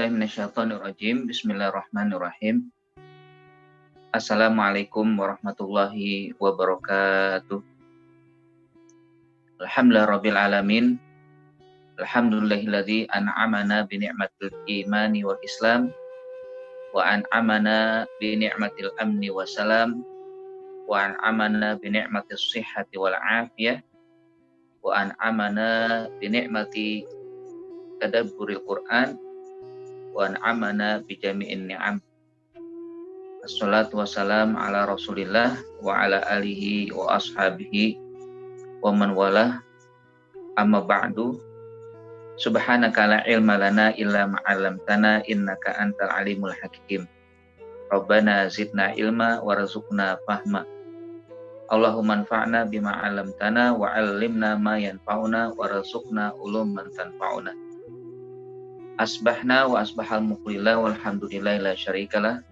billahi minasyaitonirrajim. Bismillahirrahmanirrahim. Assalamualaikum warahmatullahi wabarakatuh. Alhamdulillahirabbil alamin. Alhamdulillahilladzi an'amana bi ni'matil imani wal islam wa an'amana bi ni'matil amni wassalam wa an'amana bi ni'matis sihhati wal afiyah wa an'amana bi ni'mati tadabburil Qur'an wa an'amana bi jami'in ni'am. Assalatu wassalam ala Rasulillah wa ala alihi wa ashabihi wa man walah. Amma ba'du. Subhanaka la ilma lana illa ma 'allamtana innaka antal alimul hakim. Rabbana zidna ilma warzuqna fahma. Allahumma anfa'na bima 'allamtana wa 'allimna ma yanfa'una warzuqna uluman tanfa'una. Asbahna wa asbahal mulkulillah walhamdulillahi la syarikalah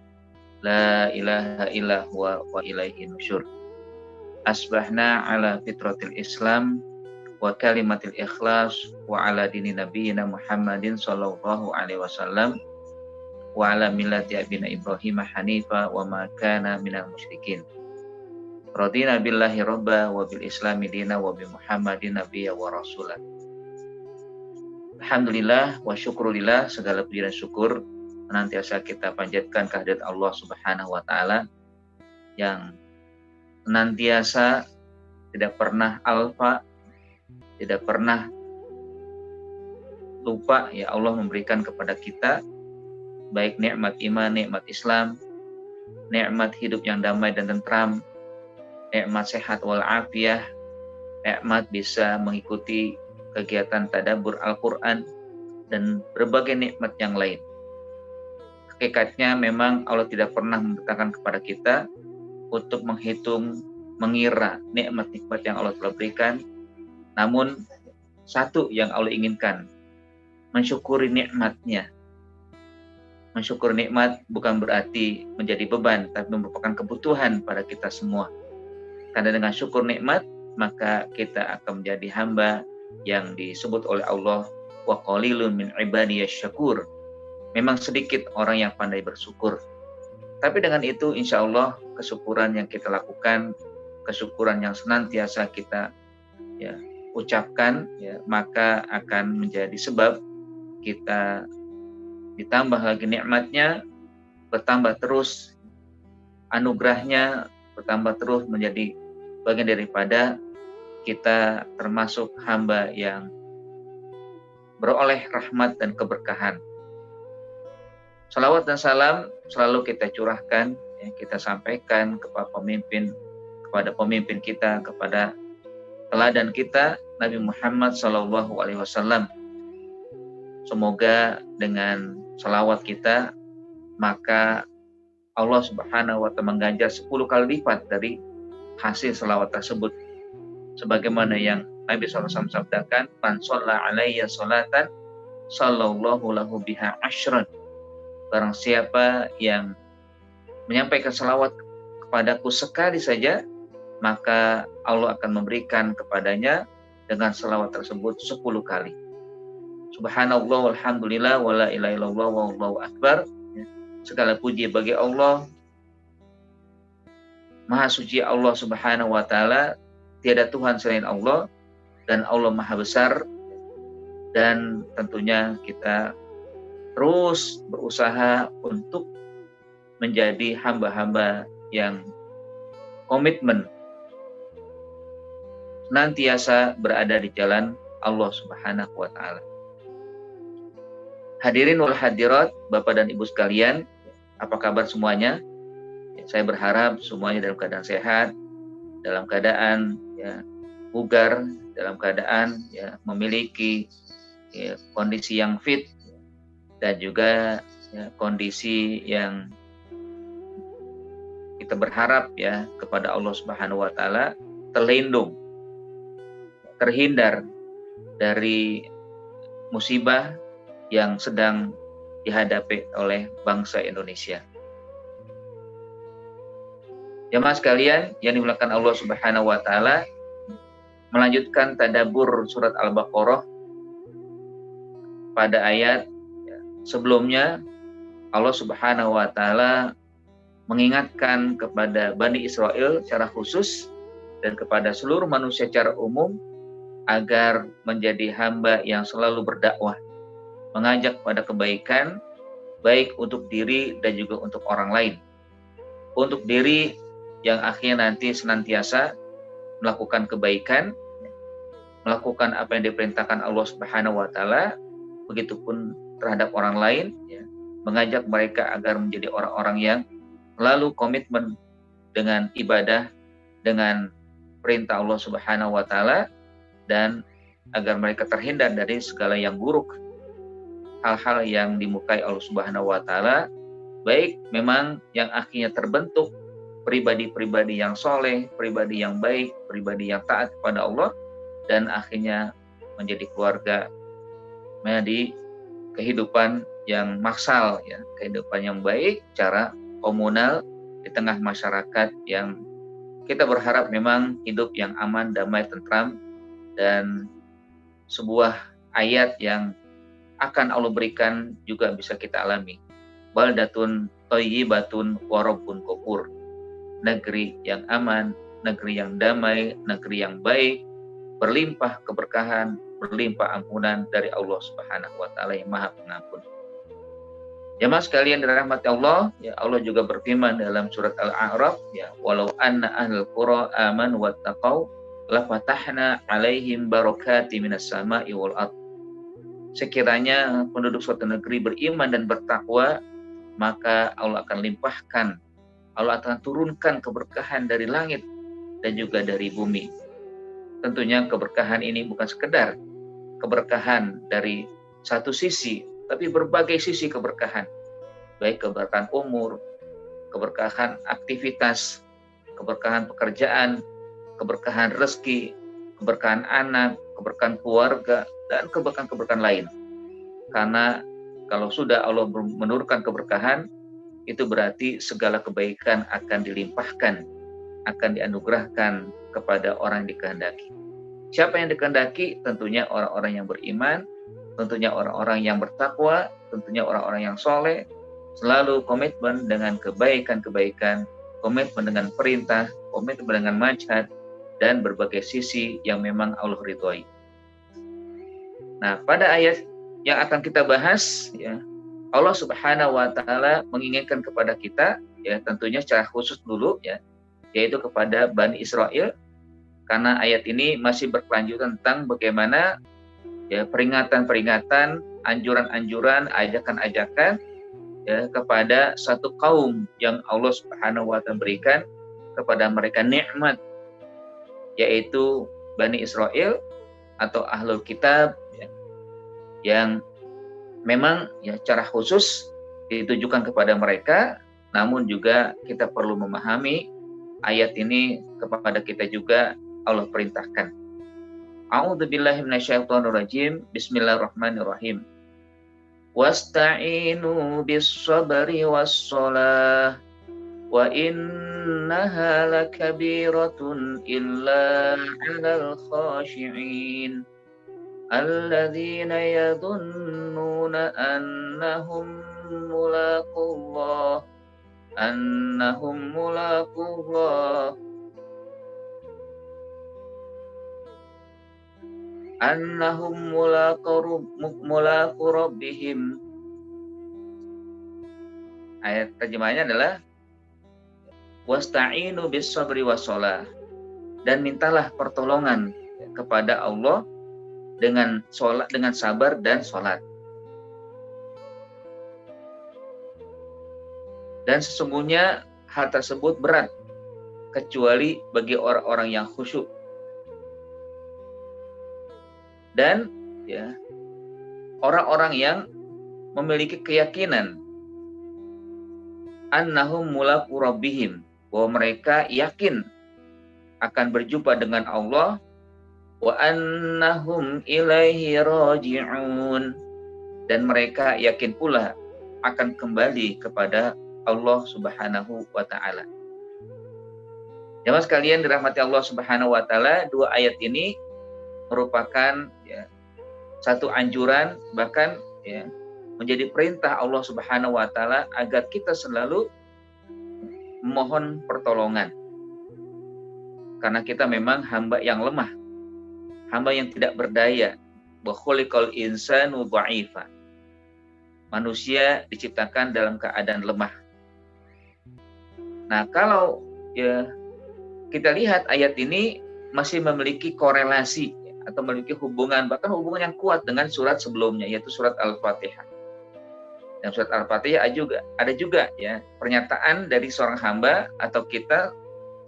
la ilaha illa huwa wa ilaihi nusyur. Asbahna ala fitratil islam wa kalimatil ikhlas wa ala dini nabiyina Muhammadin sallallahu alaihi wasallam wa ala millati abina Ibrahim hanifa wa ma kana minal musyrikin. Radina billahi rabba wa bil islami dina wa bi Muhammadin nabiyya wa rasulah. Alhamdulillah wa syukurillah, segala puji dan syukur senantiasa kita panjatkan kehadirat Allah Subhanahu wa taala yang senantiasa tidak pernah alfa, tidak pernah lupa ya Allah memberikan kepada kita baik nikmat iman, nikmat Islam, nikmat hidup yang damai dan tentram, nikmat sehat wal afiyah, nikmat bisa mengikuti kegiatan tadabbur Al-Quran dan berbagai nikmat yang lain. Hakikatnya memang Allah tidak pernah memerintahkan kepada kita untuk menghitung, mengira nikmat-nikmat yang Allah telah berikan. Namun satu yang Allah inginkan, mensyukuri nikmatnya. Mensyukuri nikmat bukan berarti menjadi beban, tapi merupakan kebutuhan pada kita semua. Karena dengan syukur nikmat, maka kita akan menjadi hamba yang disebut oleh Allah wa qalilun min ibadiyasy syakur. Memang sedikit orang yang pandai bersyukur. Tapi dengan itu insya Allah kesyukuran yang kita lakukan, kesyukuran yang senantiasa kita ucapkan, maka akan menjadi sebab kita ditambah lagi nikmatnya, bertambah terus anugerahnya, bertambah terus menjadi bagian daripada kita termasuk hamba yang beroleh rahmat dan keberkahan. Salawat dan salam selalu kita curahkan, kita sampaikan kepada pemimpin kita, kepada teladan kita Nabi Muhammad SAW. Semoga dengan salawat kita maka Allah Subhanahu wa taala mengganjar 10 kali lipat dari hasil salawat tersebut. Sebagaimana yang Nabi SAW sabdakan, man shalla alayya sholatan sallallahu lahu biha asyran. Barang siapa yang menyampaikan salawat kepadaku sekali saja, maka Allah akan memberikan kepadanya dengan salawat tersebut 10 kali. Subhanallah walhamdulillah wa la ilaha illallah wallahu akbar. Segala puji bagi Allah, Maha suci Allah Subhanahu wa taala, tiada Tuhan selain Allah, dan Allah Maha Besar. Dan tentunya kita terus berusaha untuk menjadi hamba-hamba yang komitmen senantiasa berada di jalan Allah Subhanahu wa taala. Hadirin wal hadirat, Bapak dan Ibu sekalian, apa kabar semuanya? Saya berharap semuanya dalam keadaan sehat, dalam keadaan bugar, dalam keadaan memiliki kondisi yang fit, dan juga kondisi yang kita berharap kepada Allah Subhanahu wa taala terlindung, terhindar dari musibah yang sedang dihadapi oleh bangsa Indonesia. Jamaah sekalian yang dimuliakan Allah Subhanahu wa taala, melanjutkan tadabbur surat Al-Baqarah pada ayat Sebelumnya Allah Subhanahu wa taala mengingatkan kepada Bani Israel secara khusus dan kepada seluruh manusia secara umum agar menjadi hamba yang selalu berdakwah, mengajak pada kebaikan, baik untuk diri dan juga untuk orang lain. Untuk diri yang akhirnya nanti senantiasa melakukan kebaikan, melakukan apa yang diperintahkan Allah Subhanahu wa taala, begitupun terhadap orang lain, ya, mengajak mereka agar menjadi orang-orang yang lalu komitmen dengan ibadah, dengan perintah Allah Subhanahu wa taala, dan agar mereka terhindar dari segala yang buruk, hal-hal yang dimurkai Allah Subhanahu wa taala, baik memang yang akhirnya terbentuk pribadi-pribadi yang soleh, pribadi yang baik, pribadi yang taat kepada Allah, dan akhirnya menjadi keluarga, menjadi kehidupan yang maksal, ya, kehidupan yang baik, cara komunal di tengah masyarakat yang kita berharap memang hidup yang aman, damai, tentram, dan sebuah ayat yang akan Allah berikan juga bisa kita alami. Baldatun thayyibatun wa rabbun ghafur. Negeri yang aman, negeri yang damai, negeri yang baik, berlimpah keberkahan, berlimpah ampunan dari Allah Subhanahu wa taala yang Maha Pengampun. Jamaah sekalian dirahmati Allah, ya, Allah juga berfirman dalam surat Al-A'raf, ya, walau anna ahlul qura amanu wattaqau lafatahna alaihim barakati minas sama'i wal ardh. Sekiranya penduduk suatu negeri beriman dan bertakwa, maka Allah akan limpahkan, Allah akan turunkan keberkahan dari langit dan juga dari bumi. Tentunya keberkahan ini bukan sekedar keberkahan dari satu sisi, tapi berbagai sisi keberkahan, baik keberkahan umur, keberkahan aktivitas, keberkahan pekerjaan, keberkahan rezeki, keberkahan anak, keberkahan keluarga, dan keberkahan-keberkahan lain. Karena kalau sudah Allah menurunkan keberkahan, itu berarti segala kebaikan akan dilimpahkan, akan dianugerahkan kepada orang yang dikehendaki. Siapa yang dikehendaki? Tentunya orang-orang yang beriman, tentunya orang-orang yang bertakwa, tentunya orang-orang yang soleh, selalu komitmen dengan kebaikan-kebaikan, komitmen dengan perintah, komitmen dengan manhaj, dan berbagai sisi yang memang Allah ridhoi. Nah, pada ayat yang akan kita bahas, ya, Allah Subhanahu wa taala menginginkan kepada kita, ya, tentunya secara khusus dulu, ya, yaitu kepada Bani Israel, karena ayat ini masih berkelanjutan tentang bagaimana, ya, peringatan-peringatan, anjuran-anjuran, ajakan-ajakan, ya, kepada satu kaum yang Allah Subhanahu wa taala berikan kepada mereka nikmat, yaitu Bani Israel atau Ahlul Kitab, ya, yang memang, ya, secara khusus ditujukan kepada mereka, namun juga kita perlu memahami ayat ini kepada kita juga Allah perintahkan. A'udzubillahi minasyaitonirrajim. Bismillahirrahmanirrahim. Wasta'inu bis-sabri was-shalah wa innaha lakabiratun illa 'alal khashi'in alladzina yadhunnuna annahum mulaqullah annahum mulaqu rabbihim. Ayat terjemahnya adalah wasta'inu bis sabri wassalah, dan mintalah pertolongan kepada Allah dengan salat, dengan sabar dan salat. Dan sesungguhnya hal tersebut berat kecuali bagi orang-orang yang khusyuk. Dan, ya, orang-orang yang memiliki keyakinan annahum mulaqu rabbihim, bahwa mereka yakin akan berjumpa dengan Allah, wa annahum ilaihi raji'un, dan mereka yakin pula akan kembali kepada Allah Subhanahu wa taala. Jamaah sekalian dirahmati Allah Subhanahu wa taala, dua ayat ini merupakan, ya, satu anjuran, bahkan, ya, menjadi perintah Allah Subhanahu wa taala agar kita selalu mohon pertolongan. Karena kita memang hamba yang lemah, hamba yang tidak berdaya. Wa khuliqal insanu dha'ifa. Manusia diciptakan dalam keadaan lemah. Nah, kalau ya kita lihat ayat ini masih memiliki korelasi atau memiliki hubungan, bahkan hubungan yang kuat dengan surat sebelumnya, yaitu surat Al-Fatihah. Dan surat Al-Fatihah ada juga ya pernyataan dari seorang hamba atau kita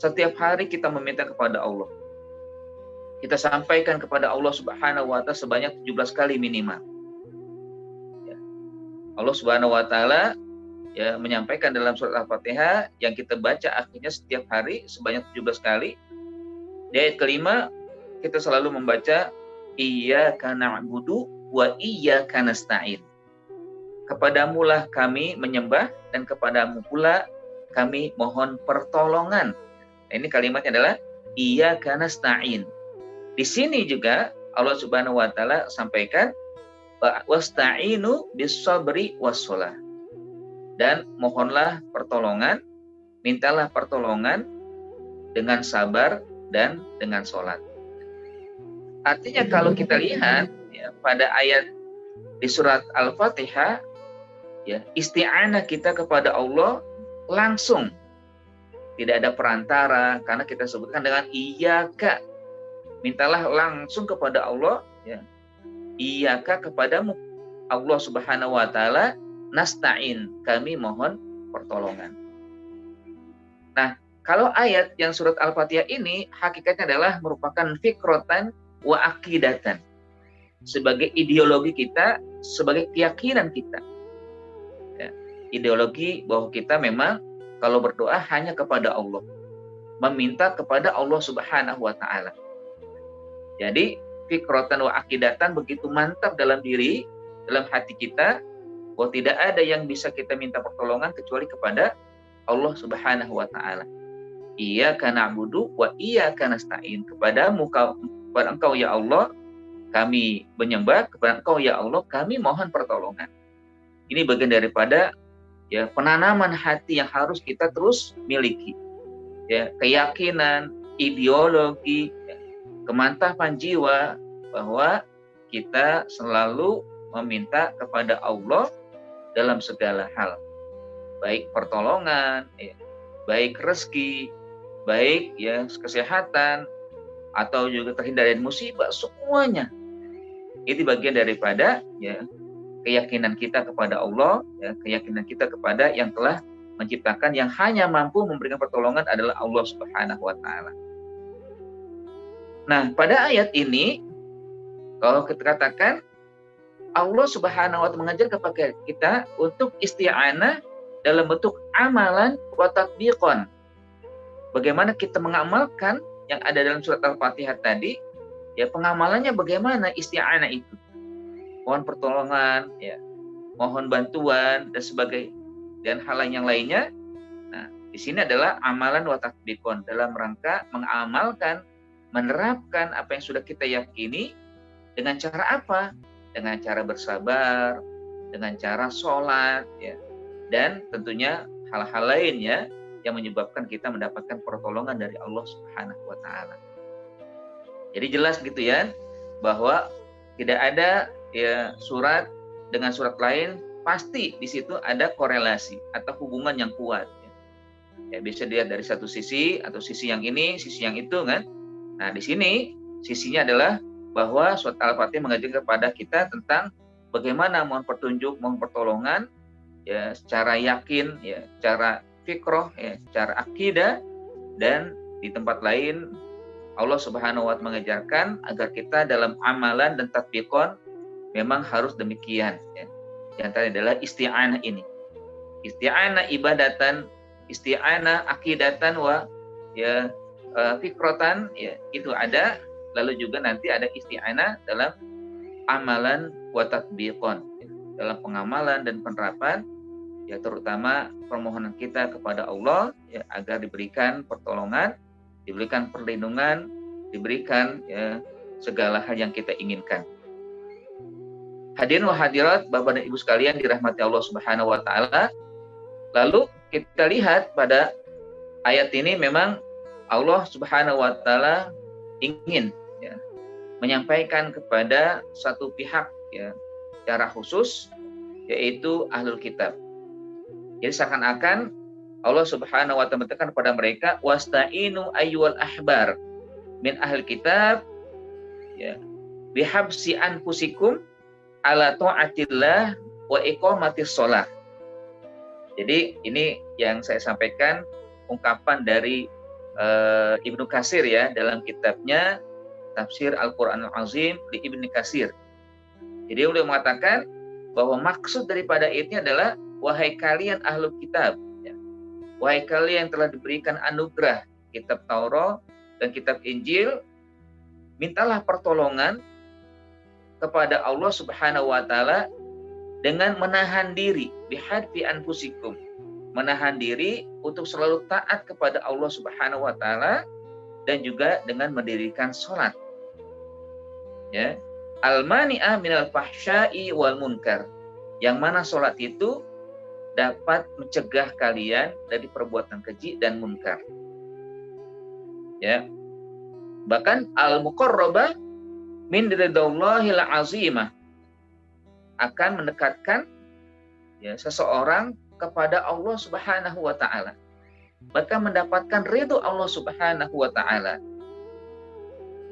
setiap hari kita meminta kepada Allah. Kita sampaikan kepada Allah Subhanahu wa taala sebanyak 17 kali minimal. Ya. Allah Subhanahu wa taala ya menyampaikan dalam surat Al-Fatihah yang kita baca akhirnya setiap hari sebanyak 17 kali. Di ayat kelima kita selalu membaca iyyaka na'budu wa iyyaka nasta'in. Kepadamulah kami menyembah dan kepadamu pula kami mohon pertolongan. Nah, ini kalimatnya adalah iyyaka nasta'in. Di sini juga Allah Subhanahu wa taala sampaikan wasta'inu bis-sabri was-shalah. Dan mohonlah pertolongan, mintalah pertolongan dengan sabar dan dengan sholat. Artinya kalau kita lihat ya, pada ayat di surat Al-Fatihah, ya, isti'anah kita kepada Allah langsung, tidak ada perantara, karena kita sebutkan dengan iyyaka, mintalah langsung kepada Allah, ya, iyyaka kepadamu Allah Subhanahu wa taala, nasta'in kami mohon pertolongan. Nah, kalau ayat yang surat Al-Fatihah ini hakikatnya adalah merupakan fikrotan wa akidatan, sebagai ideologi kita, sebagai keyakinan kita. Ya, ideologi bahwa kita memang kalau berdoa hanya kepada Allah, meminta kepada Allah Subhanahu wa taala. Jadi fikrotan wa akidatan begitu mantap dalam diri, dalam hati kita, bahwa tidak ada yang bisa kita minta pertolongan kecuali kepada Allah Subhanahu wa taala. Iyyaka na'budu wa iyyaka nasta'in. Kepada Engkau ya Allah kami menyembah, kepada Engkau ya Allah kami mohon pertolongan. Ini bagian daripada ya penanaman hati yang harus kita terus miliki. Ya, keyakinan, ideologi, ya, kemantapan jiwa bahwa kita selalu meminta kepada Allah dalam segala hal. Baik pertolongan, ya, baik rezeki, baik ya kesehatan, atau juga terhindar dari musibah, semuanya itu bagian daripada ya keyakinan kita kepada Allah, ya, keyakinan kita kepada yang telah menciptakan, yang hanya mampu memberikan pertolongan adalah Allah Subhanahu wa taala. Nah, pada ayat ini kalau kita katakan Allah Subhanahu wa taala mengajar kepada kita untuk isti'anah dalam bentuk amalan wa tatbiqan. Bagaimana kita mengamalkan yang ada dalam surat Al-Fatihah tadi, ya pengamalannya bagaimana isti'anah itu. Mohon pertolongan, ya, mohon bantuan dan sebagainya dan hal yang lainnya. Nah, di sini adalah amalan wa tatbiqan dalam rangka mengamalkan, menerapkan apa yang sudah kita yakini dengan cara apa? Dengan cara bersabar, dengan cara sholat, ya, dan tentunya hal-hal lainnya yang menyebabkan kita mendapatkan pertolongan dari Allah Subhanahu wa taala. Jadi jelas gitu ya, bahwa tidak ada ya surat dengan surat lain pasti di situ ada korelasi atau hubungan yang kuat. Ya, bisa dilihat dari satu sisi atau sisi yang ini, sisi yang itu kan. Nah, di sini sisinya adalah bahwa surat Al-Fatihah mengajarkan kepada kita tentang bagaimana mohon petunjuk, mohon pertolongan ya secara yakin, ya secara fikroh, ya secara akidah, dan di tempat lain Allah Subhanahu wa taala mengajarkan agar kita dalam amalan dan tatbiqon memang harus demikian, ya. Di antara adalah isti'anah ini. Isti'anah ibadatan, isti'anah akidatan wa ya fikrotan, ya itu ada. Lalu juga nanti ada isti'anah dalam amalan wa tatbiqon, ya, dalam pengamalan dan penerapan, ya terutama permohonan kita kepada Allah ya, agar diberikan pertolongan, diberikan perlindungan, diberikan ya segala hal yang kita inginkan. Hadirin wa hadirat, Bapak dan Ibu sekalian dirahmati Allah Subhanahu wa taala. Lalu kita lihat pada ayat ini memang Allah Subhanahu wa taala ingin ya, menyampaikan kepada satu pihak ya secara khusus, yaitu ahlul kitab. Jadi seakan-akan Allah Subhanahu wa taala menekankan kepada mereka, wasta'inu ayyuhal ahbar min ahlul kitab ya bihabsi anfusikum ala ta'atillah wa iqamatis shalah. Jadi ini yang saya sampaikan ungkapan dari Ibnu Katsir ya dalam kitabnya Tafsir Al-Qur'anul Azim di Ibnu Katsir. Jadi beliau mengatakan bahwa maksud daripada ini adalah wahai kalian ahlul kitab ya. Wahai kalian yang telah diberikan anugerah kitab Taurat dan kitab Injil, mintalah pertolongan kepada Allah Subhanahu wa taala dengan menahan diri bihadfi anfusikum, menahan diri untuk selalu taat kepada Allah Subhanahu wa taala dan juga dengan mendirikan salat. Ya. Al-mani'a minal fahsya'i wal munkar. Yang mana salat itu dapat mencegah kalian dari perbuatan keji dan munkar. Ya. Bahkan al-muqarrabah min ridallahil azimah, akan mendekatkan ya seseorang kepada Allah Subhanahu wa taala, bahkan mendapatkan ridho Allah Subhanahu wa taala.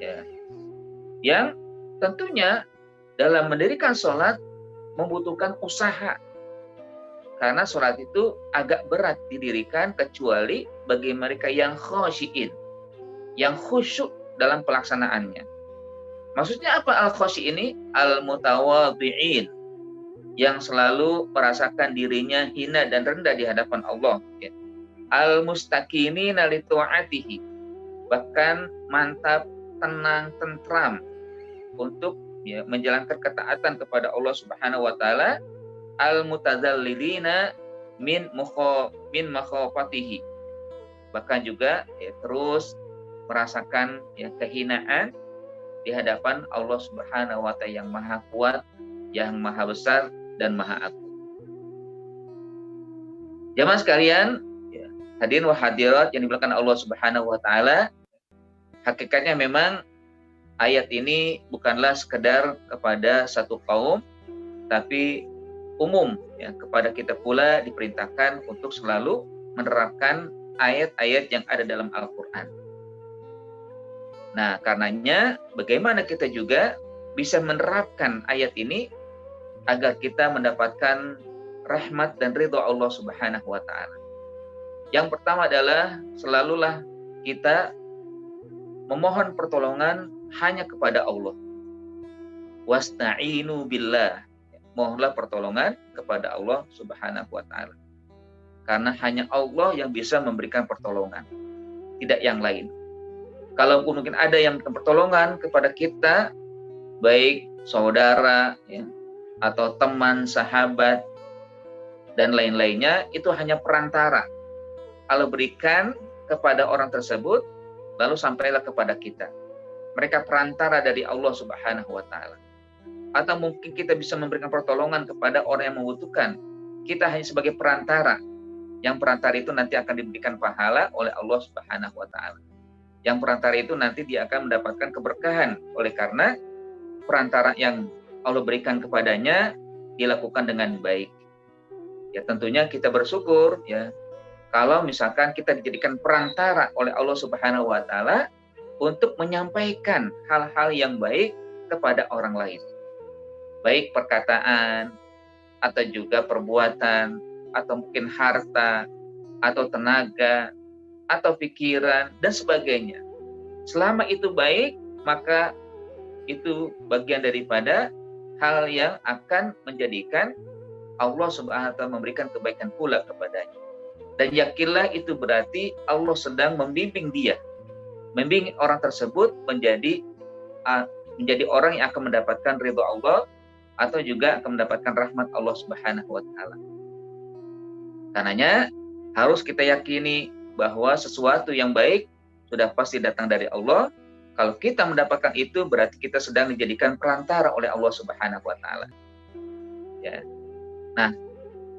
Ya. Yang tentunya dalam mendirikan sholat membutuhkan usaha, karena sholat itu agak berat didirikan kecuali bagi mereka yang khosyiin, yang khusyuk dalam pelaksanaannya. Maksudnya apa al-khosyi ini? Al-mutawadhi'in, yang selalu merasakan dirinya hina dan rendah di hadapan Allah. Ya. Al-mustaqimina li ta'atihi, bahkan mantap, tenang, tentram untuk ya, menjalankan ketaatan kepada Allah Subhanahu wa taala. Al-mutadzallilina min makhafatihi, bahkan juga ya, terus merasakan ya, kehinaan di hadapan Allah Subhanahu wa taala yang maha kuat, yang maha besar dan maha agung. Jamaah sekalian, ya, hadirin wa hadirat yang dimuliakan Allah Subhanahu wa taala, hakikatnya memang ayat ini bukanlah sekedar kepada satu kaum, tapi umum ya, kepada kita pula diperintahkan untuk selalu menerapkan ayat-ayat yang ada dalam Al-Qur'an. Nah, karenanya bagaimana kita juga bisa menerapkan ayat ini agar kita mendapatkan rahmat dan ridha Allah Subhanahu wa taala. Yang pertama adalah selalulah kita memohon pertolongan hanya kepada Allah. Wasta'inu billah. Mohonlah pertolongan kepada Allah Subhanahu wa taala. Karena hanya Allah yang bisa memberikan pertolongan, tidak yang lain. Kalaupun mungkin ada yang memberikan pertolongan kepada kita, baik saudara ya, atau teman, sahabat, dan lain-lainnya, itu hanya perantara. Allah berikan kepada orang tersebut, lalu sampailah kepada kita. Mereka perantara dari Allah Subhanahu wa taala. Atau mungkin kita bisa memberikan pertolongan kepada orang yang membutuhkan. Kita hanya sebagai perantara. Yang perantara itu nanti akan diberikan pahala oleh Allah Subhanahu wa taala. Yang perantara itu nanti dia akan mendapatkan keberkahan oleh karena perantara yang Allah berikan kepadanya dilakukan dengan baik. Ya tentunya kita bersyukur ya kalau misalkan kita dijadikan perantara oleh Allah Subhanahu wa taala untuk menyampaikan hal-hal yang baik kepada orang lain. Baik perkataan atau juga perbuatan atau mungkin harta atau tenaga atau pikiran dan sebagainya. Selama itu baik, maka itu bagian daripada hal yang akan menjadikan Allah Subhanahu wa taala memberikan kebaikan pula kepadanya. Dan yakinlah itu berarti Allah sedang membimbing dia. Membimbing orang tersebut menjadi orang yang akan mendapatkan ridha Allah atau juga akan mendapatkan rahmat Allah Subhanahu wa taala. Karenanya harus kita yakini bahwa sesuatu yang baik sudah pasti datang dari Allah. Kalau kita mendapatkan itu berarti kita sedang dijadikan perantara oleh Allah Subhanahu wa taala. ya. Nah,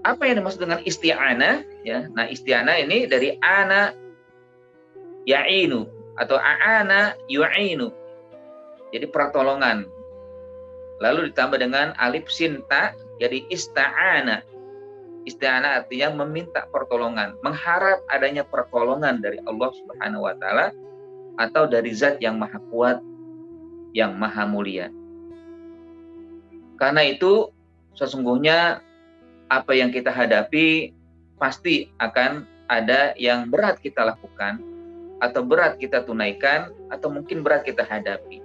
apa yang dimaksud dengan isti'anah ya? Nah, isti'anah ini dari ana ya'inu atau a'ana yu'inu. Jadi pertolongan. Lalu ditambah dengan alif sin ta jadi ista'ana. Isti'anah artinya meminta pertolongan, mengharap adanya pertolongan dari Allah Subhanahu wa taala atau dari zat yang maha kuat, yang maha mulia. Karena itu sesungguhnya apa yang kita hadapi pasti akan ada yang berat kita lakukan atau berat kita tunaikan atau mungkin berat kita hadapi.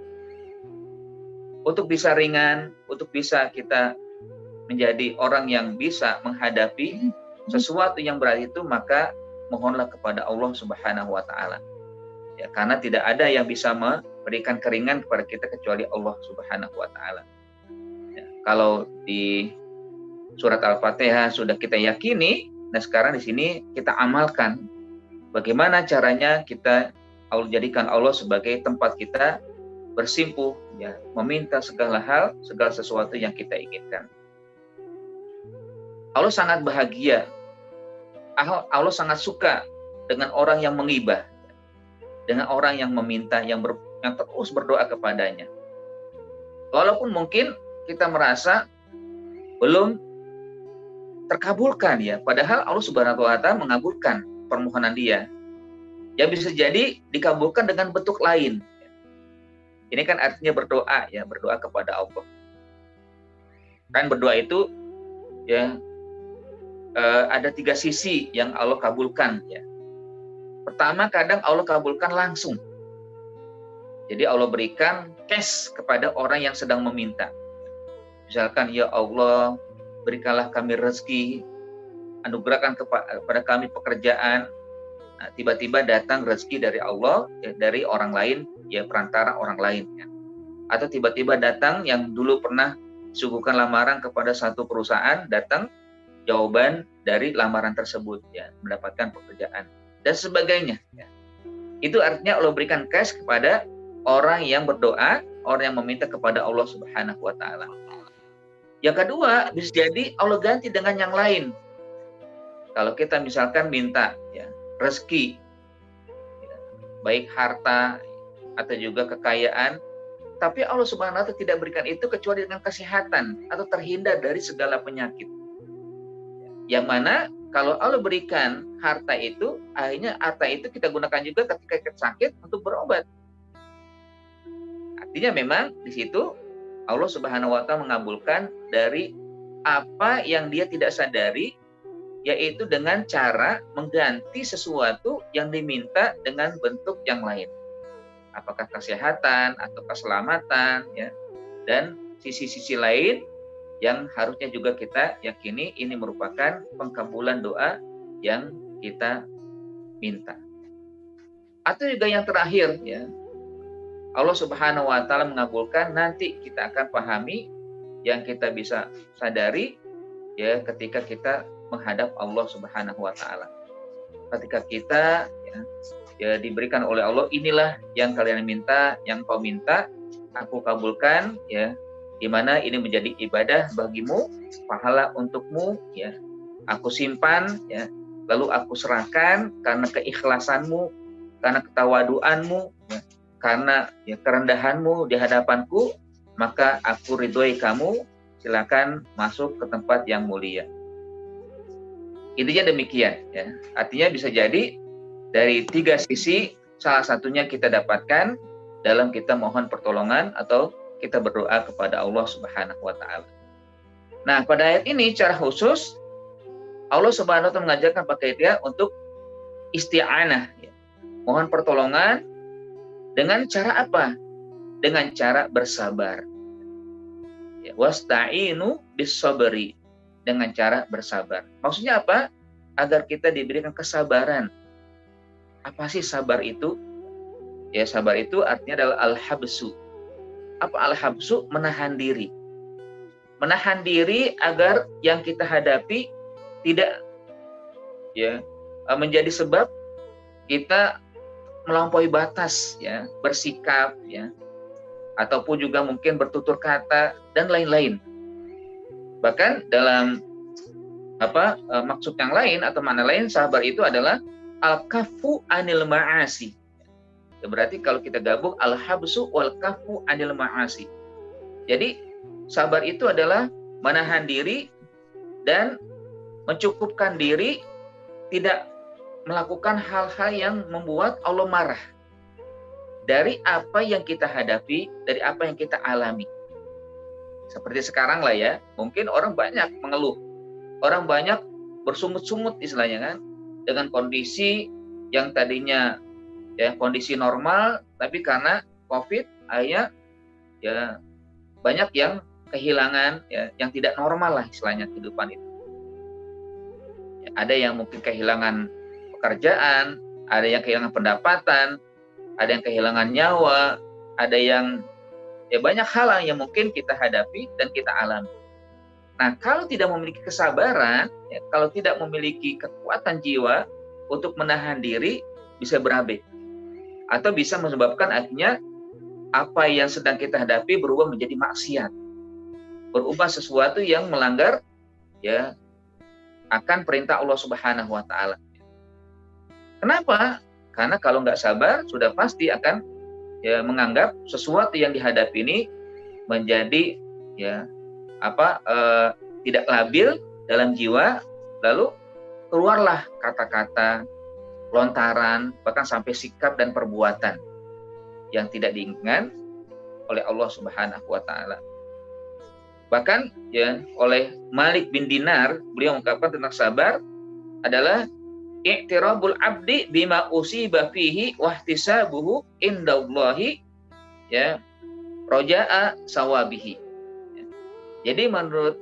Untuk bisa ringan, untuk bisa kita menjadi orang yang bisa menghadapi sesuatu yang berat itu, maka mohonlah kepada Allah Subhanahu wa taala. Ya, karena tidak ada yang bisa memberikan keringan kepada kita kecuali Allah Subhanahu wa taala. Ya, kalau di surat Al-Fatihah sudah kita yakini, nah sekarang di sini kita amalkan. Bagaimana caranya kita jadikan Allah sebagai tempat kita bersimpuh, ya, meminta segala hal, segala sesuatu yang kita inginkan. Allah sangat bahagia, Allah sangat suka dengan orang yang mengibah, dengan orang yang meminta, yang terus berdoa kepadanya. Walaupun mungkin kita merasa belum terkabulkan ya, padahal Allah Subhanahu wa taala mengabulkan permohonan dia. Ya bisa jadi dikabulkan dengan bentuk lain. Ini kan artinya berdoa ya, berdoa kepada Allah. Kan berdoa itu ya ada 3 sisi yang Allah kabulkan ya. Pertama, kadang Allah kabulkan langsung. Jadi Allah berikan cash kepada orang yang sedang meminta. Misalkan, ya Allah, berikanlah kami rezeki, anugerahkan kepada kami pekerjaan. Nah, tiba-tiba datang rezeki dari Allah, ya, dari orang lain, ya perantara orang lain. Ya. Atau tiba-tiba datang yang dulu pernah disuguhkan lamaran kepada satu perusahaan, datang jawaban dari lamaran tersebut, ya, mendapatkan pekerjaan dan sebagainya. Ya. Itu artinya Allah berikan cash kepada orang yang berdoa, orang yang meminta kepada Allah Subhanahu wa taala. Yang kedua, bisa jadi Allah ganti dengan yang lain. Kalau kita misalkan minta ya, rezeki, ya, baik harta atau juga kekayaan, tapi Allah Subhanahu wa taala tidak berikan itu kecuali dengan kesehatan atau terhindar dari segala penyakit. Yang mana kalau Allah berikan harta itu, akhirnya harta itu kita gunakan juga ketika kita sakit untuk berobat. Artinya memang di situ Allah Subhanahu wa taala mengabulkan dari apa yang dia tidak sadari, yaitu dengan cara mengganti sesuatu yang diminta dengan bentuk yang lain. Apakah kesehatan atau keselamatan ya. Dan sisi-sisi lain yang harusnya juga kita yakini ini merupakan pengkabulan doa yang kita minta. Atau juga yang terakhir ya, Allah Subhanahu wa taala mengabulkan, nanti kita akan pahami yang kita bisa sadari ya ketika kita menghadap Allah Subhanahu wa taala. Ketika kita ya diberikan oleh Allah, inilah yang kalian minta, yang kau minta, aku kabulkan ya. Di mana ini menjadi ibadah bagimu, pahala untukmu ya. Aku simpan ya, lalu aku serahkan karena keikhlasanmu, karena ketawaduanmu ya, karena ya kerendahanmu di hadapanku, maka aku ridhoi kamu, silakan masuk ke tempat yang mulia. Intinya demikian ya. Artinya bisa jadi dari 3 sisi salah satunya kita dapatkan dalam kita mohon pertolongan atau kita berdoa kepada Allah Subhanahu wa taala. Nah, pada ayat ini secara khusus Allah Subhanahu wa taala mengajarkan pakai dia untuk isti'anah ya. Mohon pertolongan dengan cara apa? Dengan cara bersabar. Ya, wasta'inu bis-sabri, dengan cara bersabar. Maksudnya apa? Agar kita diberikan kesabaran. Apa sih sabar itu? Ya, sabar itu artinya adalah al-habsu. Apa al-habsu? Menahan diri. Menahan diri agar yang kita hadapi tidak ya menjadi sebab kita melampaui batas ya, bersikap ya, ataupun juga mungkin bertutur kata dan lain-lain. Bahkan dalam maksud yang lain atau makna lain, sabar itu adalah al-kafu anil ma'asi. Ya, berarti kalau kita gabung al-habsu wal kafu anil ma'asi. Jadi sabar itu adalah menahan diri dan mencukupkan diri, tidak melakukan hal-hal yang membuat Allah marah dari apa yang kita hadapi, dari apa yang kita alami. Seperti sekarang lah ya, mungkin orang banyak mengeluh, orang banyak bersungut-sungut istilahnya kan, dengan kondisi yang tadinya ya kondisi normal, tapi karena COVID akhirnya ya banyak yang kehilangan ya, yang tidak normal lah istilahnya kehidupan itu. Ya, ada yang mungkin kehilangan pekerjaan, ada yang kehilangan pendapatan, ada yang kehilangan nyawa, ada yang ya banyak hal yang mungkin kita hadapi dan kita alami. Nah, kalau tidak memiliki kesabaran, ya, kalau tidak memiliki kekuatan jiwa untuk menahan diri, bisa berabe. Atau bisa menyebabkan akhirnya apa yang sedang kita hadapi berubah menjadi maksiat. Berubah sesuatu yang melanggar ya akan perintah Allah Subhanahu wa taala. Kenapa? Karena kalau nggak sabar, sudah pasti akan ya menganggap sesuatu yang dihadapi ini menjadi ya tidak labil dalam jiwa, lalu keluarlah kata-kata, lontaran, bahkan sampai sikap dan perbuatan yang tidak diinginkan oleh Allah Subhanahu wa taala. Bahkan ya oleh Malik bin Dinar, beliau mengungkapkan tentang sabar adalah i'tirabul abdi bima usiba fihi wahtisabuhu indallahi ya roja'a sawabihi. Jadi menurut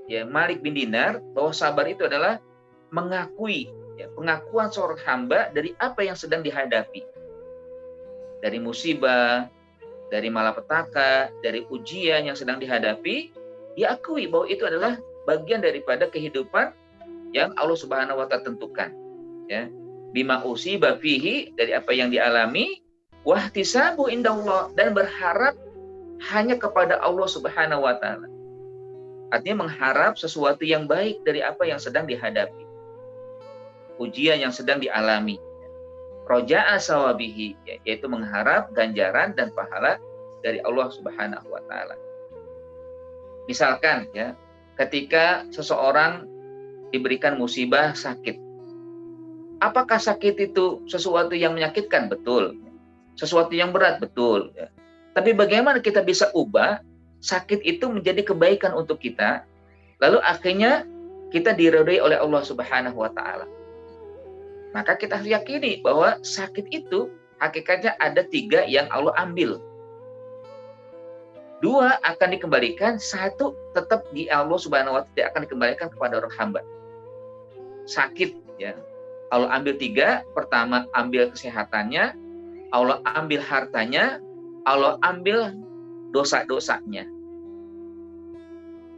ya Malik bin Dinar, bahwa sabar itu adalah mengakui ya, pengakuan seorang hamba dari apa yang sedang dihadapi, dari musibah, dari malapetaka, dari ujian yang sedang dihadapi, dia akui bahwa itu adalah bagian daripada kehidupan yang Allah Subhanahu wa taala tentukan. Ya, bima usiba fihi, dari apa yang dialami, wahtisabu indallah, dan berharap hanya kepada Allah Subhanahu wa taala. Artinya mengharap sesuatu yang baik dari apa yang sedang dihadapi, ujian yang sedang dialami. Roja'a sawabihi, yaitu mengharap ganjaran dan pahala dari Allah Subhanahu wa taala. Misalkan ya, ketika seseorang diberikan musibah sakit. Apakah sakit itu sesuatu yang menyakitkan? Betul. Sesuatu yang berat? Betul. Tapi bagaimana kita bisa ubah sakit itu menjadi kebaikan untuk kita, lalu akhirnya kita diridhoi oleh Allah Subhanahu wa taala. Maka kita harus yakini bahwa sakit itu hakikatnya ada 3 yang Allah ambil. 2 akan dikembalikan, 1 tetap di Allah Subhanahu wa taala, tidak akan dikembalikan kepada orang hamba. Sakit ya, Allah ambil 3, pertama ambil kesehatannya, Allah ambil hartanya, Allah ambil dosa-dosanya.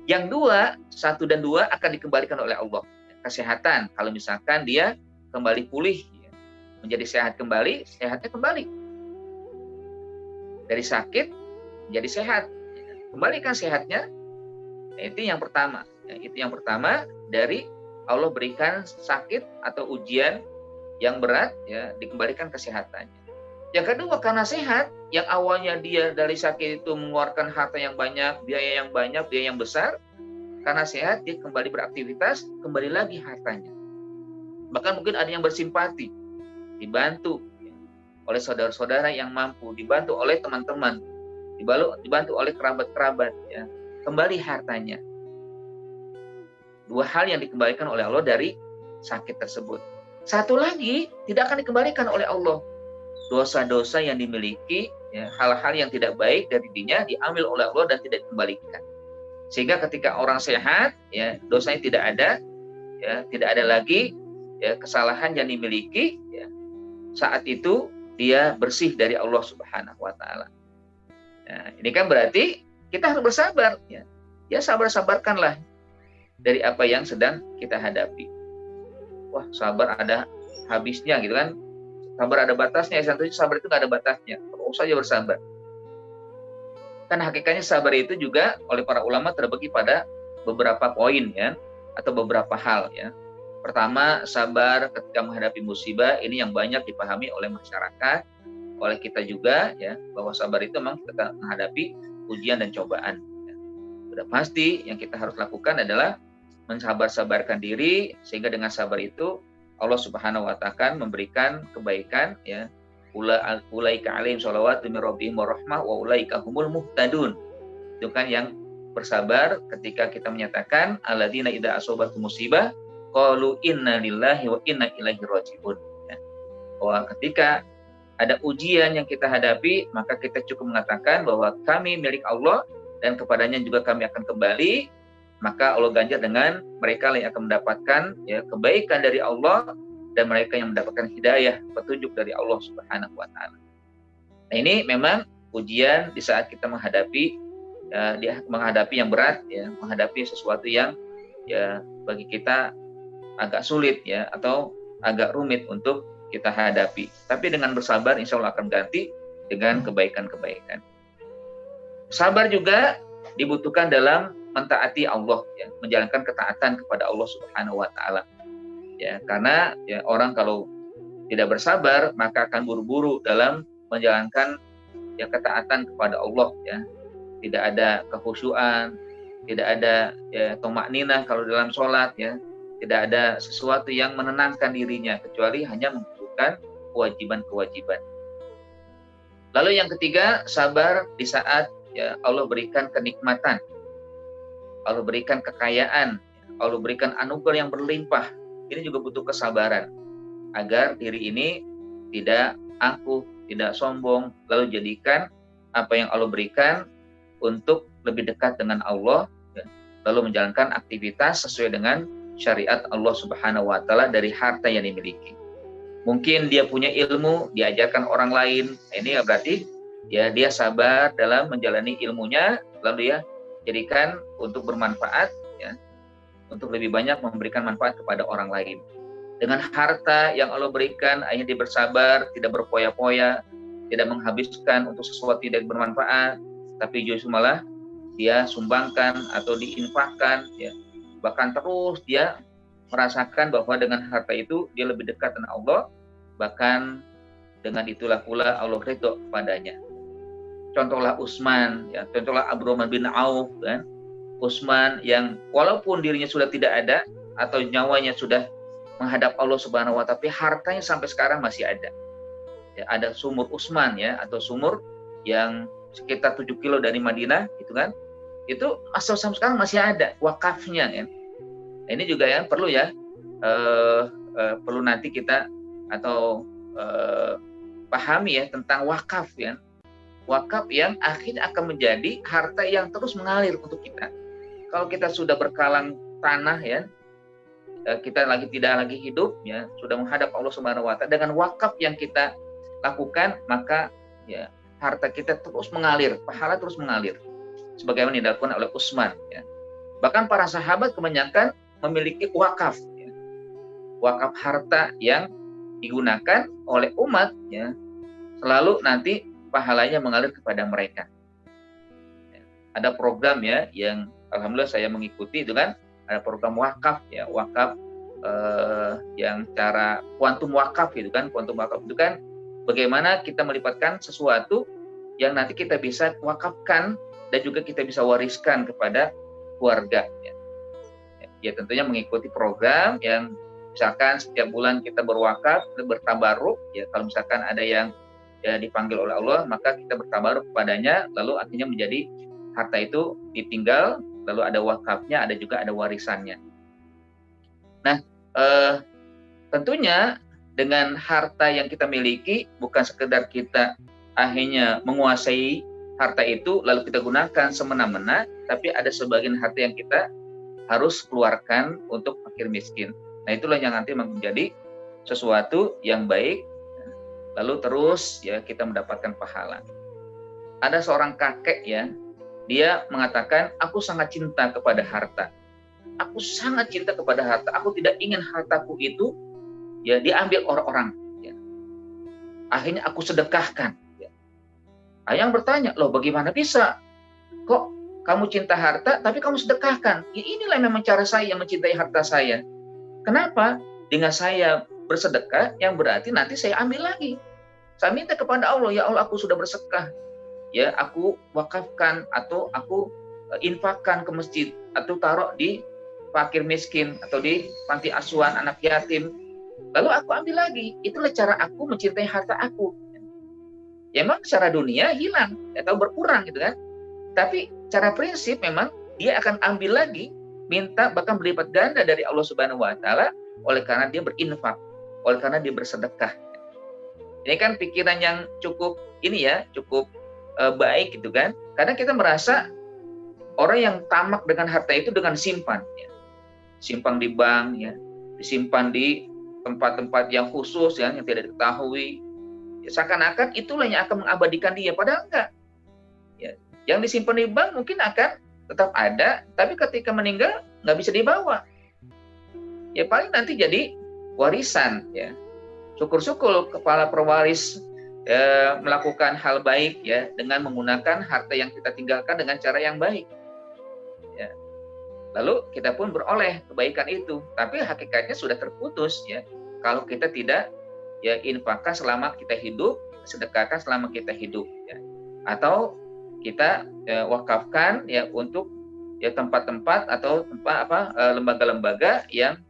Yang 2, 1 dan 2 akan dikembalikan oleh Allah. Kesehatan, kalau misalkan dia kembali pulih, menjadi sehat kembali, sehatnya kembali. Dari sakit menjadi sehat, kembalikan sehatnya. Itu yang pertama. Itu yang pertama, dari Allah berikan sakit atau ujian yang berat, ya, dikembalikan kesehatannya. Yang kedua, karena sehat, yang awalnya dia dari sakit itu mengeluarkan harta yang banyak, biaya yang besar, karena sehat dia kembali beraktivitas, kembali lagi hartanya. Bahkan mungkin ada yang bersimpati, dibantu oleh saudara-saudara yang mampu, dibantu oleh teman-teman, dibantu oleh kerabat-kerabat, ya, kembali hartanya. 2 hal yang dikembalikan oleh Allah dari sakit tersebut. 1 lagi tidak akan dikembalikan oleh Allah. Dosa-dosa yang dimiliki, ya, hal-hal yang tidak baik dari dirinya diambil oleh Allah dan tidak dikembalikan. Sehingga ketika orang sehat, ya, dosanya tidak ada, ya, tidak ada lagi, ya, kesalahan yang dimiliki, ya, saat itu dia bersih dari Allah Subhanahu wa taala. Nah, ini kan berarti kita harus bersabar, ya. Ya, sabar-sabarkanlah dari apa yang sedang kita hadapi. Wah, sabar ada habisnya gitu kan. Sabar ada batasnya, tentunya sabar itu nggak ada batasnya. Terus saja bersabar. Kan hakikatnya sabar itu juga oleh para ulama terbagi pada beberapa poin ya, atau beberapa hal ya. Pertama, sabar ketika menghadapi musibah, ini yang banyak dipahami oleh masyarakat, oleh kita juga ya, bahwa sabar itu memang kita menghadapi ujian dan cobaan. Ya. Sudah pasti yang kita harus lakukan adalah mensabar-sabarkan diri, sehingga dengan sabar itu Allah Subhanahu wa Ta'ala memberikan kebaikan ya. Ulaika alaihim sholawatu min rabbihim warahmah wa ulaika humul muhtadun. Itu kan yang bersabar ketika kita menyatakan alladzina idza asobatum musibah qalu inna lillahi wa inna ilaihi raji'un. Ya. Bahwa ketika ada ujian yang kita hadapi, maka kita cukup mengatakan bahwa kami milik Allah dan kepadanya juga kami akan kembali. Maka Allah ganjar dengan mereka yang akan mendapatkan ya, kebaikan dari Allah, dan mereka yang mendapatkan hidayah, petunjuk dari Allah Subhanahu wa Ta'ala. Nah, ini memang ujian di saat kita menghadapi yang berat ya, menghadapi sesuatu yang ya bagi kita agak sulit ya, atau agak rumit untuk kita hadapi. Tapi dengan bersabar insya Allah akan ganti dengan kebaikan-kebaikan. Sabar juga dibutuhkan dalam mentaati Allah ya, menjalankan ketaatan kepada Allah Subhanahu wa Ta'ala. Ya, karena ya, orang kalau tidak bersabar maka akan buru-buru dalam menjalankan ya ketaatan kepada Allah ya. Tidak ada kekhusyuan, tidak ada ya tumakninah kalau dalam sholat ya. Tidak ada sesuatu yang menenangkan dirinya, kecuali hanya menunjukkan kewajiban-kewajiban. Lalu yang ketiga, sabar di saat ya Allah berikan kenikmatan, Allah berikan kekayaan, Allah berikan anugerah yang berlimpah. Ini juga butuh kesabaran agar diri ini tidak angkuh, tidak sombong, lalu jadikan apa yang Allah berikan untuk lebih dekat dengan Allah, ya, lalu menjalankan aktivitas sesuai dengan syariat Allah Subhanahu wa Ta'ala dari harta yang dimiliki. Mungkin dia punya ilmu, diajarkan orang lain. Ini ya berarti ya dia sabar dalam menjalani ilmunya, lalu ya jadikan untuk bermanfaat ya, untuk lebih banyak memberikan manfaat kepada orang lain. Dengan harta yang Allah berikan, akhirnya dia bersabar, tidak berpoya-poya, tidak menghabiskan untuk sesuatu tidak bermanfaat, tapi justru malah dia sumbangkan atau diinfakkan ya. Bahkan terus dia merasakan bahwa dengan harta itu dia lebih dekat dengan Allah, bahkan dengan itulah pula Allah ridho kepadanya. Contohlah Utsman ya, contohlah Abdurrahman bin Auf kan. Utsman yang walaupun dirinya sudah tidak ada atau nyawanya sudah menghadap Allah Subhanahu wa Ta'ala, tapi hartanya sampai sekarang masih ada. Ya, ada sumur Utsman ya, atau sumur yang sekitar 7 kilo dari Madinah gitu kan. Itu sampai sekarang masih ada wakafnya kan. Ini juga yang perlu ya perlu nanti kita atau pahami ya tentang wakaf ya. Wakaf yang akhirnya akan menjadi harta yang terus mengalir untuk kita. Kalau kita sudah berkalang tanah ya, kita tidak lagi hidup ya, sudah menghadap Allah Subhanahu wa Ta'ala, dengan wakaf yang kita lakukan, maka ya harta kita terus mengalir, pahala terus mengalir. Sebagaimana dilakukan oleh Utsman ya. Bahkan para sahabat kebanyakan memiliki wakaf ya. Wakaf harta yang digunakan oleh umat ya, selalu nanti pahalanya mengalir kepada mereka. Ada program ya yang alhamdulillah saya mengikuti itu kan, ada program wakaf ya, wakaf yang cara kuantum wakaf gitu kan. Kuantum wakaf itu kan bagaimana kita melipatkan sesuatu yang nanti kita bisa wakafkan dan juga kita bisa wariskan kepada keluarga ya. Ya tentunya mengikuti program yang misalkan setiap bulan kita berwakaf, bertabaruk ya, kalau misalkan ada yang ya dipanggil oleh Allah, maka kita bertabaruk kepadanya, lalu akhirnya menjadi harta itu ditinggal, lalu ada wakafnya, ada juga ada warisannya. Nah, tentunya dengan harta yang kita miliki, bukan sekedar kita akhirnya menguasai harta itu, lalu kita gunakan semena-mena, tapi ada sebagian harta yang kita harus keluarkan untuk fakir miskin. Nah, itulah yang nanti menjadi sesuatu yang baik, lalu terus ya kita mendapatkan pahala. Ada seorang kakek ya, dia mengatakan, aku sangat cinta kepada harta. Aku sangat cinta kepada harta. Aku tidak ingin hartaku itu ya diambil orang-orang. Ya. Akhirnya aku sedekahkan. Ya. Ayang bertanya, loh bagaimana bisa? Kok kamu cinta harta, tapi kamu sedekahkan. Ya, inilah memang cara saya mencintai harta saya. Kenapa? Dengan saya bersedekah, yang berarti nanti saya ambil lagi. Saya minta kepada Allah, ya Allah, aku sudah bersedekah, ya aku wakafkan atau aku infakkan ke masjid atau taruh di fakir miskin atau di panti asuhan anak yatim. Lalu aku ambil lagi. Itulah cara aku mencintai harta aku. Ya, memang secara dunia hilang atau berkurang gitu kan. Tapi cara prinsip memang dia akan ambil lagi, minta bahkan berlipat ganda dari Allah Subhanahu wa taala oleh karena dia berinfak, oleh karena dia bersedekah. Ini kan pikiran yang cukup ini ya, cukup baik gitu kan. Karena kita merasa orang yang tamak dengan harta itu dengan simpan ya. Simpan di bank ya, disimpan di tempat-tempat yang khusus ya, yang tidak diketahui. Ya, seakan-akan itulah yang akan mengabadikan dia, padahal enggak. Ya, yang disimpan di bank mungkin akan tetap ada, tapi ketika meninggal nggak bisa dibawa. Ya paling nanti jadi warisan ya. Syukur-syukur kepala pewaris melakukan hal baik ya dengan menggunakan harta yang kita tinggalkan dengan cara yang baik. Ya. Lalu kita pun beroleh kebaikan itu, tapi hakikatnya sudah terputus ya. Kalau kita tidak ya infakkan selama kita hidup, sedekahkan selama kita hidup ya. Atau kita wakafkan ya untuk ya tempat-tempat atau lembaga-lembaga yang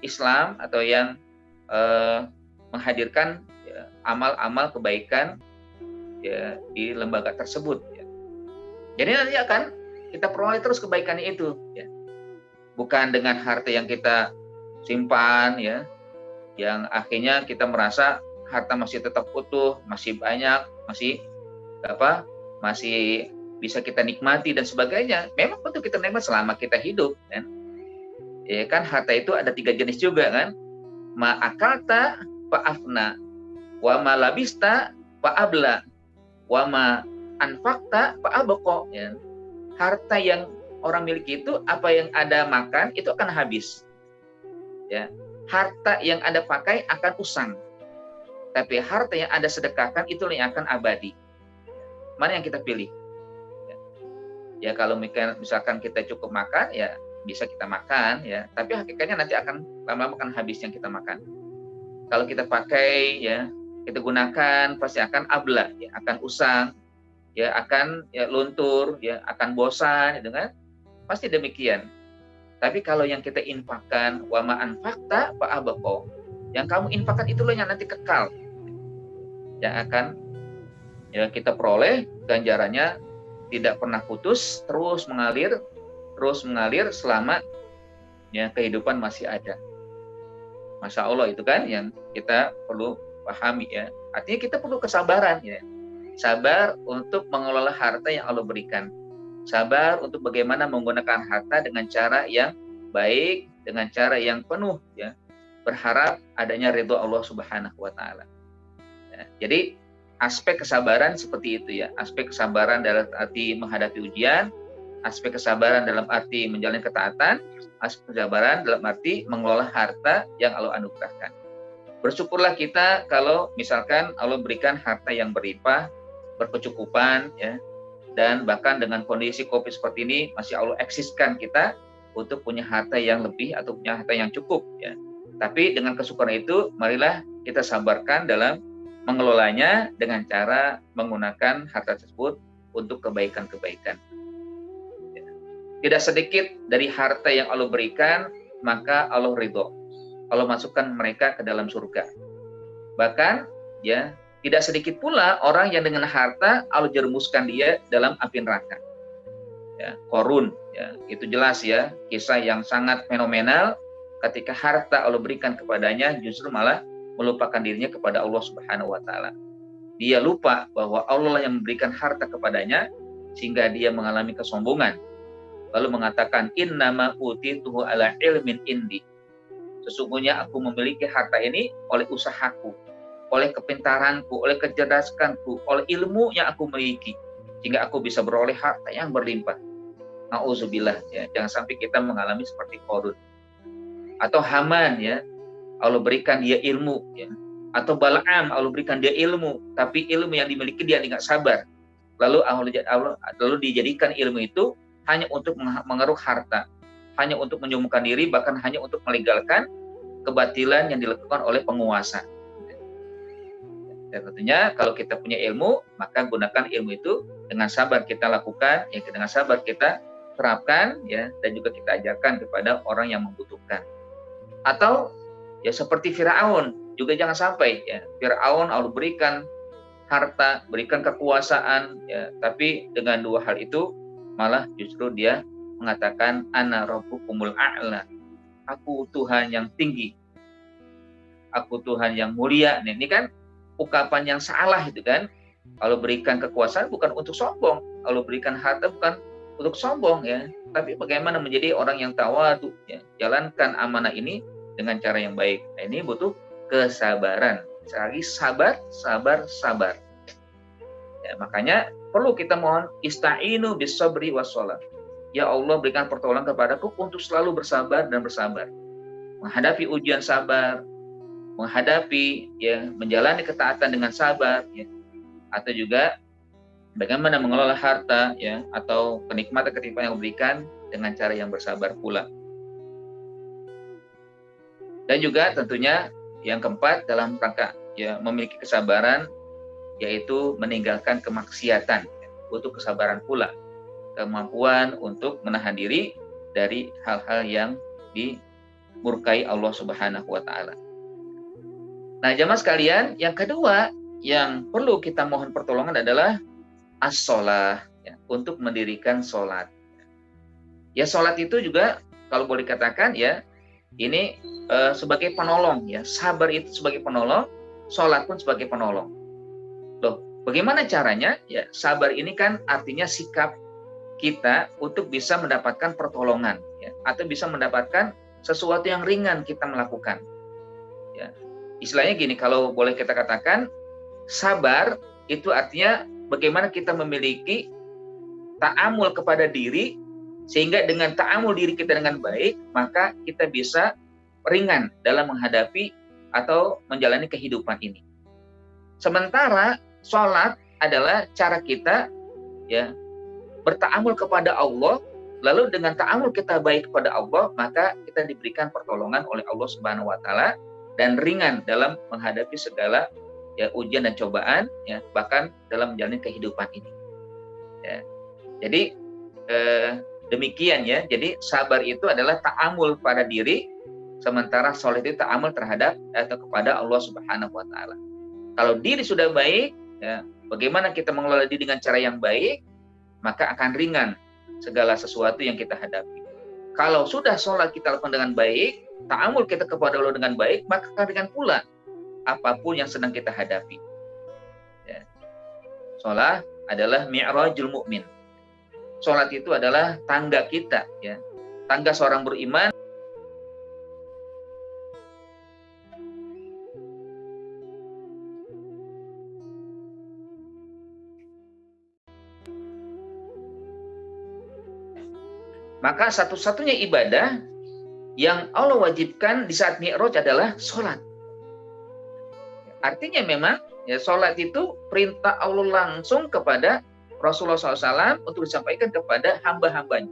Islam atau yang menghadirkan amal-amal kebaikan ya, di lembaga tersebut. Ya. Jadi nanti akan kita peroleh terus kebaikannya itu. Ya. Bukan dengan harta yang kita simpan, ya, yang akhirnya kita merasa harta masih tetap utuh, masih banyak, masih bisa kita nikmati dan sebagainya. Memang betul kita nikmati selama kita hidup, kan? Ya kan harta itu ada 3 jenis juga kan. Ma'akalta fa'afna, wa ma labista fa'abla, wa ma anfakta fa'abqa. Ya. Harta yang orang miliki itu apa yang ada makan itu akan habis. Ya. Harta yang ada pakai akan usang. Tapi harta yang ada sedekahkan itu yang akan abadi. Mana yang kita pilih? Ya kalau misalkan kita cukup makan ya bisa kita makan ya, tapi hakikatnya nanti akan lama-lama akan habis yang kita makan. Kalau kita pakai ya, kita gunakan pasti akan abla ya, akan usang, ya akan ya luntur, ya akan bosan gitu kan. Pasti demikian. Tapi kalau yang kita infakkan wa ma anfaqta fa abqa, yang kamu infakkan itulah yang nanti kekal. Yang akan ya kita peroleh ganjarannya tidak pernah putus, terus mengalir selama ya kehidupan masih ada. Masya Allah itu kan yang kita perlu pahami ya. Artinya kita perlu kesabaran ya. Sabar untuk mengelola harta yang Allah berikan. Sabar untuk bagaimana menggunakan harta dengan cara yang baik, dengan cara yang penuh ya. Berharap adanya ridho Allah Subhanahu wa taala. Ya, jadi aspek kesabaran seperti itu ya. Aspek kesabaran dalam arti menghadapi ujian, aspek kesabaran dalam arti menjalani ketaatan, aspek kesabaran dalam arti mengelola harta yang Allah anugerahkan. Bersyukurlah kita kalau misalkan Allah berikan harta yang berlimpah, berkecukupan, ya, dan bahkan dengan kondisi COVID seperti ini masih Allah eksiskan kita untuk punya harta yang lebih atau punya harta yang cukup. Ya. Tapi dengan kesyukuran itu, marilah kita sabarkan dalam mengelolanya dengan cara menggunakan harta tersebut untuk kebaikan-kebaikan. Tidak sedikit dari harta yang Allah berikan, maka Allah ridho. Allah masukkan mereka ke dalam surga. Bahkan, ya, tidak sedikit pula orang yang dengan harta Allah jerumuskan dia dalam api neraka. Ya, Qorun, ya, itu jelas ya, kisah yang sangat fenomenal ketika harta Allah berikan kepadanya justru malah melupakan dirinya kepada Allah Subhanahu wa taala. Dia lupa bahwa Allah yang memberikan harta kepadanya sehingga dia mengalami kesombongan. Lalu mengatakan innama utituhu ala ilmin indi. Sesungguhnya aku memiliki harta ini oleh usahaku, oleh kepintaranku, oleh kecerdasanku, oleh ilmu yang aku miliki sehingga aku bisa beroleh harta yang berlimpah. Nauzubillah ya, jangan sampai kita mengalami seperti Qorun. Atau Haman ya, Allah berikan dia ilmu ya. Atau Balaam Allah berikan dia ilmu, tapi ilmu yang dimiliki dia tidak sabar. lalu dijadikan ilmu itu hanya untuk mengeruk harta, hanya untuk menyembuhkan diri, bahkan hanya untuk melegalkan kebatilan yang dilakukan oleh penguasa. Dan tentunya kalau kita punya ilmu, maka gunakan ilmu itu dengan sabar kita lakukan, ya, dengan sabar kita terapkan, ya, dan juga kita ajarkan kepada orang yang membutuhkan. Atau ya seperti Firaun, juga jangan sampai, ya, Firaun Allah berikan harta, berikan kekuasaan, ya, tapi dengan dua hal itu malah justru dia mengatakan ana rabbukumul a'la, aku Tuhan yang tinggi, aku Tuhan yang mulia. Nah, ini kan ungkapan yang salah itu kan. Kalau berikan kekuasaan bukan untuk sombong, kalau berikan harta bukan untuk sombong, ya, tapi bagaimana menjadi orang yang tawadu, ya, jalankan amanah ini dengan cara yang baik. Nah, ini butuh kesabaran. Sekali lagi, sabar. Ya, makanya perlu kita mohon ista'inu bis sabri was shalah. Ya Allah, berikan pertolongan kepadaku untuk selalu bersabar dan bersabar. Menghadapi ujian sabar, menghadapi, ya, menjalani ketaatan dengan sabar, ya, atau juga bagaimana mengelola harta, ya, atau kenikmatan-kenikmatan yang diberikan dengan cara yang bersabar pula. Dan juga tentunya yang keempat dalam rangka, ya, memiliki kesabaran, yaitu meninggalkan kemaksiatan, ya, butuh kesabaran pula, kemampuan untuk menahan diri dari hal-hal yang dimurkai Allah Subhanahu wa taala. Nah, jamaah sekalian, yang kedua yang perlu kita mohon pertolongan adalah as-sholah, ya, untuk mendirikan sholat. Ya, sholat itu juga kalau boleh dikatakan, ya, ini sebagai penolong, ya, sabar itu sebagai penolong, sholat pun sebagai penolong. Loh, bagaimana caranya? Ya, sabar ini kan artinya sikap kita untuk bisa mendapatkan pertolongan, ya, atau bisa mendapatkan sesuatu yang ringan kita melakukan. Ya, istilahnya gini, kalau boleh kita katakan, sabar itu artinya bagaimana kita memiliki ta'amul kepada diri, sehingga dengan ta'amul diri kita dengan baik, maka kita bisa ringan dalam menghadapi atau menjalani kehidupan ini. Sementara sholat adalah cara kita, ya, berta'amul kepada Allah, lalu dengan ta'amul kita baik kepada Allah, maka kita diberikan pertolongan oleh Allah Subhanahu wa taala dan ringan dalam menghadapi segala, ya, ujian dan cobaan, ya, bahkan dalam menjalani kehidupan ini. Ya. Jadi demikian, ya. Jadi sabar itu adalah ta'amul pada diri, sementara sholat itu ta'amul terhadap atau kepada Allah Subhanahu wa taala. Kalau diri sudah baik, ya, bagaimana kita mengelola diri dengan cara yang baik, maka akan ringan segala sesuatu yang kita hadapi. Kalau sudah sholat kita lakukan dengan baik, ta'amul kita kepada Allah dengan baik, maka akan ringan pula apapun yang sedang kita hadapi. Ya. Sholat adalah mi'rajul mu'min. Sholat itu adalah tangga kita, ya, tangga seorang beriman. Maka satu-satunya ibadah yang Allah wajibkan di saat Mi'raj adalah sholat. Artinya memang, ya, sholat itu perintah Allah langsung kepada Rasulullah SAW untuk disampaikan kepada hamba-hambanya.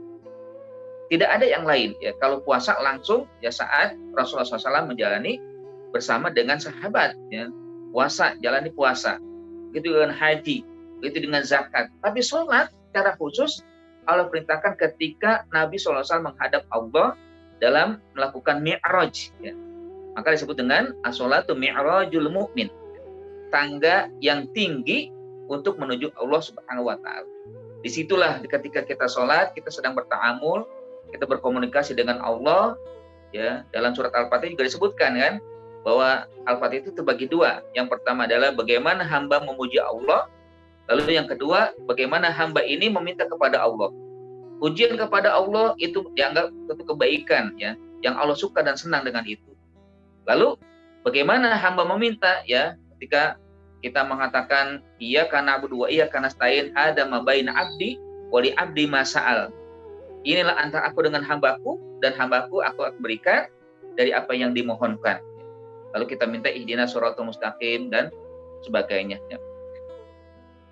Tidak ada yang lain. Ya, kalau puasa langsung, ya, saat Rasulullah SAW menjalani bersama dengan sahabat, ya, puasa, jalani puasa. Begitu dengan haji, begitu dengan zakat. Tapi sholat secara khusus Allah perintahkan ketika Nabi SAW menghadap Allah dalam melakukan mi'raj, ya. Maka disebut dengan as-sholatu mi'rajul mu'min, tangga yang tinggi untuk menuju Allah Subhanahu wa taala. Disitulah ketika kita sholat, kita sedang berta'amul, kita berkomunikasi dengan Allah, ya. Dalam surat Al-Fatihah juga disebutkan, kan, bahwa Al-Fatihah itu terbagi dua. Yang pertama adalah bagaimana hamba memuji Allah, lalu yang kedua, bagaimana hamba ini meminta kepada Allah. Pujian kepada Allah itu dianggap suatu kebaikan, ya, yang Allah suka dan senang dengan itu. Lalu bagaimana hamba meminta, ya, ketika kita mengatakan iyyaka na'budu wa iyyaka nasta'in, hada ma baina abdi wa li abdi ma sa'al. Inilah antara aku dengan hambaku, dan hambaku aku akan berikan dari apa yang dimohonkan. Lalu kita minta ihdinas shiratal mustaqim dan sebagainya, ya.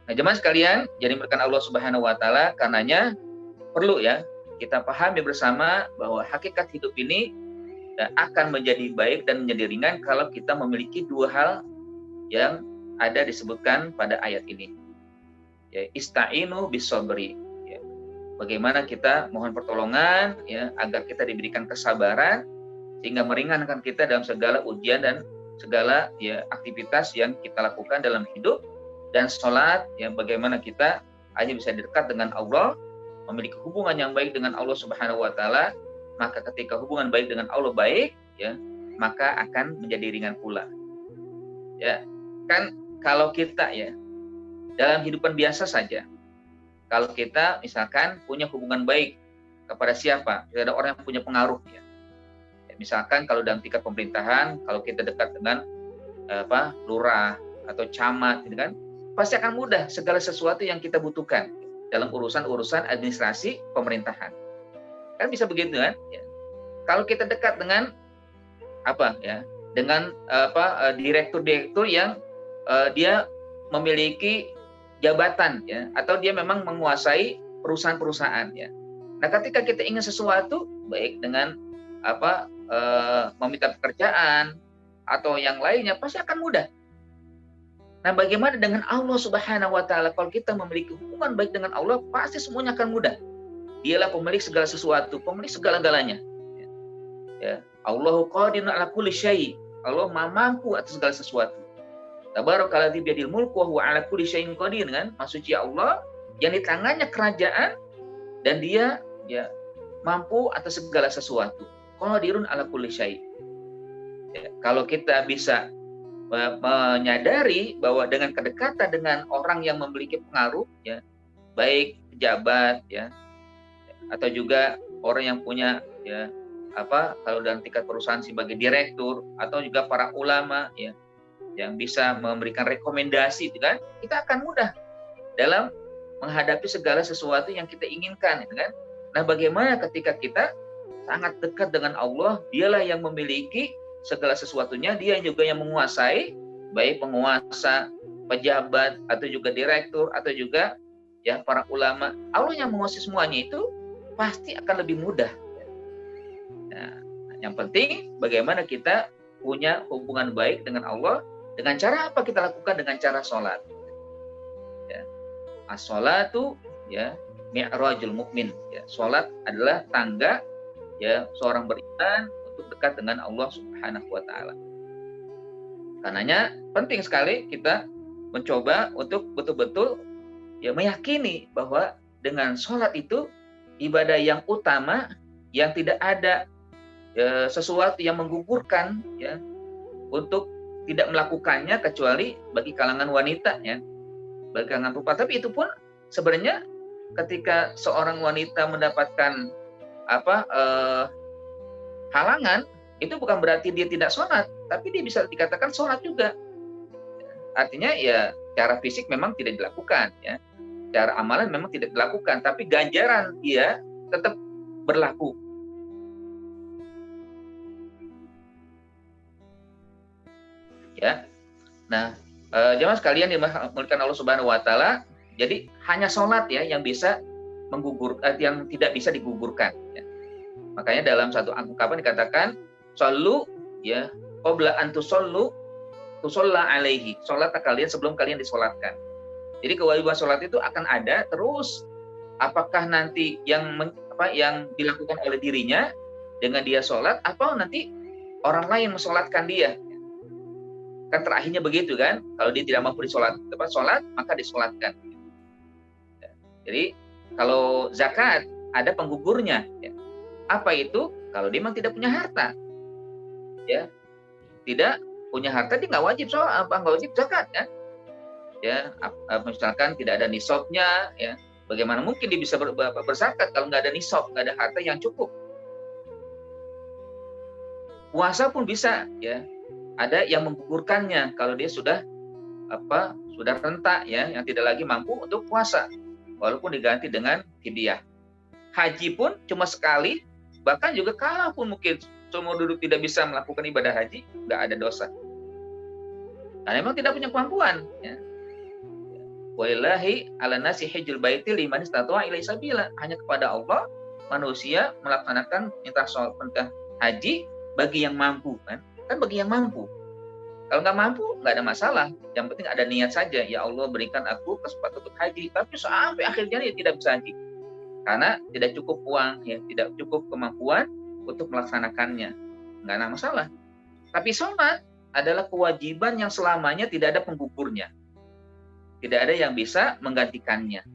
Nah, Nah, jemaah sekalian, jadi berkat Allah Subhanahu wa taala, karenanya perlu ya kita pahami bersama bahwa hakikat hidup ini akan menjadi baik dan menjadi ringan kalau kita memiliki dua hal yang ada disebutkan pada ayat ini. Ya, ista'inu bis-sabri. Ya, bagaimana kita mohon pertolongan ya agar kita diberikan kesabaran sehingga meringankan kita dalam segala ujian dan segala ya aktivitas yang kita lakukan dalam hidup. Dan sholat, ya bagaimana kita hanya bisa dekat dengan Allah, memiliki hubungan yang baik dengan Allah Subhanahu wa taala, maka ketika hubungan baik dengan Allah baik, ya, maka akan menjadi ringan pula. Ya, kan kalau kita ya dalam kehidupan biasa saja, kalau kita misalkan punya hubungan baik kepada siapa, ada orang yang punya pengaruh ya. Misalkan kalau dalam tingkat pemerintahan, kalau kita dekat dengan lurah atau camat, gitu kan, pasti akan mudah segala sesuatu yang kita butuhkan dalam urusan-urusan administrasi pemerintahan. Kan bisa begitu kan? Ya. Kalau kita dekat dengan dengan direktur-direktur yang dia memiliki jabatan ya, atau dia memang menguasai perusahaan-perusahaan ya. Nah, ketika kita ingin sesuatu baik dengan meminta pekerjaan atau yang lainnya pasti akan mudah. Nah, bagaimana dengan Allah Subhanahu wa taala? Kalau kita memiliki hubungan baik dengan Allah, pasti semuanya akan mudah. Dialah pemilik segala sesuatu, pemilik segala-galanya. Ya. Allahu qadirun ala kulli syai'. Allah Maha mampu atas segala sesuatu. Tabarakalladzi biyadil mulku wa huwa ala kulli syai'in qadir, kan? Maksudnya Allah yang di tangannya kerajaan dan dia ya mampu atas segala sesuatu. Qadirun ala kulli syai'. Ya, kalau kita bisa menyadari bahwa dengan kedekatan dengan orang yang memiliki pengaruh ya, baik pejabat ya atau juga orang yang punya ya kalau dalam tingkat perusahaan sebagai direktur atau juga para ulama ya yang bisa memberikan rekomendasi, kan kita akan mudah dalam menghadapi segala sesuatu yang kita inginkan, kan. Nah, bagaimana ketika kita sangat dekat dengan Allah, dialah yang memiliki segala sesuatunya, dia juga yang menguasai, baik penguasa, pejabat, atau juga direktur, atau juga ya para ulama. Allah yang menguasai semuanya itu pasti akan lebih mudah. Nah, yang penting bagaimana kita punya hubungan baik dengan Allah. Dengan cara apa kita lakukan? Dengan cara sholat. Ya. As-sholatu ya mi'rajul mukmin. Ya. Sholat adalah tangga ya seorang beriman untuk dekat dengan Allah Subhanahu wa taala. Karenanya penting sekali kita mencoba untuk betul-betul ya meyakini bahwa dengan sholat itu ibadah yang utama yang tidak ada sesuatu yang menggugurkan ya untuk tidak melakukannya kecuali bagi kalangan wanita ya, bagi kalangan perempuan. Tapi itu pun sebenarnya ketika seorang wanita mendapatkan halangan, itu bukan berarti dia tidak sholat, tapi dia bisa dikatakan sholat juga. Artinya ya cara fisik memang tidak dilakukan, ya, cara amalan memang tidak dilakukan, tapi ganjaran dia tetap berlaku. Ya, nah jemaah sekalian dimuliakan Allah Subhanahu Wa Taala, jadi hanya sholat ya yang bisa yang tidak bisa digugurkan. Ya. Makanya dalam satu ungkapan dikatakan shollu ya qabla an tusollu tusalla alaihi. Sholat kalian sebelum kalian disolatkan. Jadi kewajiban sholat itu akan ada terus. Apakah nanti yang dilakukan oleh dirinya dengan dia sholat atau nanti orang lain mensolatkan dia. Kan terakhirnya begitu kan? Kalau dia tidak mampu sholat maka disolatkan. Ya. Jadi kalau zakat ada penggugurnya. Ya. Apa itu? Kalau dia memang tidak punya harta, ya, tidak punya harta, dia nggak wajib nggak wajib zakat, kan? Ya, misalkan tidak ada nisabnya, ya, bagaimana mungkin dia bisa berzakat kalau nggak ada nisab, nggak ada harta yang cukup? Puasa pun bisa, ya, ada yang menggugurkannya kalau dia sudah renta, ya, yang tidak lagi mampu untuk puasa, walaupun diganti dengan fidyah. Haji pun cuma sekali. Bahkan juga kalaupun mungkin seumur hidup tidak bisa melakukan ibadah haji, nggak ada dosa. Karena memang tidak punya kemampuan. Ya. Walillahi 'alan nasi hajjul baiti liman istata'a ilaihi sabila. Hanya kepada Allah manusia melaksanakan perintah haji bagi yang mampu, kan? Kan bagi yang mampu. Kalau nggak mampu, nggak ada masalah. Yang penting ada niat saja. Ya Allah, berikan aku kesempatan untuk haji. Tapi sampai akhirnya dia tidak bisa haji. Karena tidak cukup uang, ya, tidak cukup kemampuan untuk melaksanakannya. Nggak ada masalah. Tapi sholat adalah kewajiban yang selamanya tidak ada penggugurnya. Tidak ada yang bisa menggantikannya.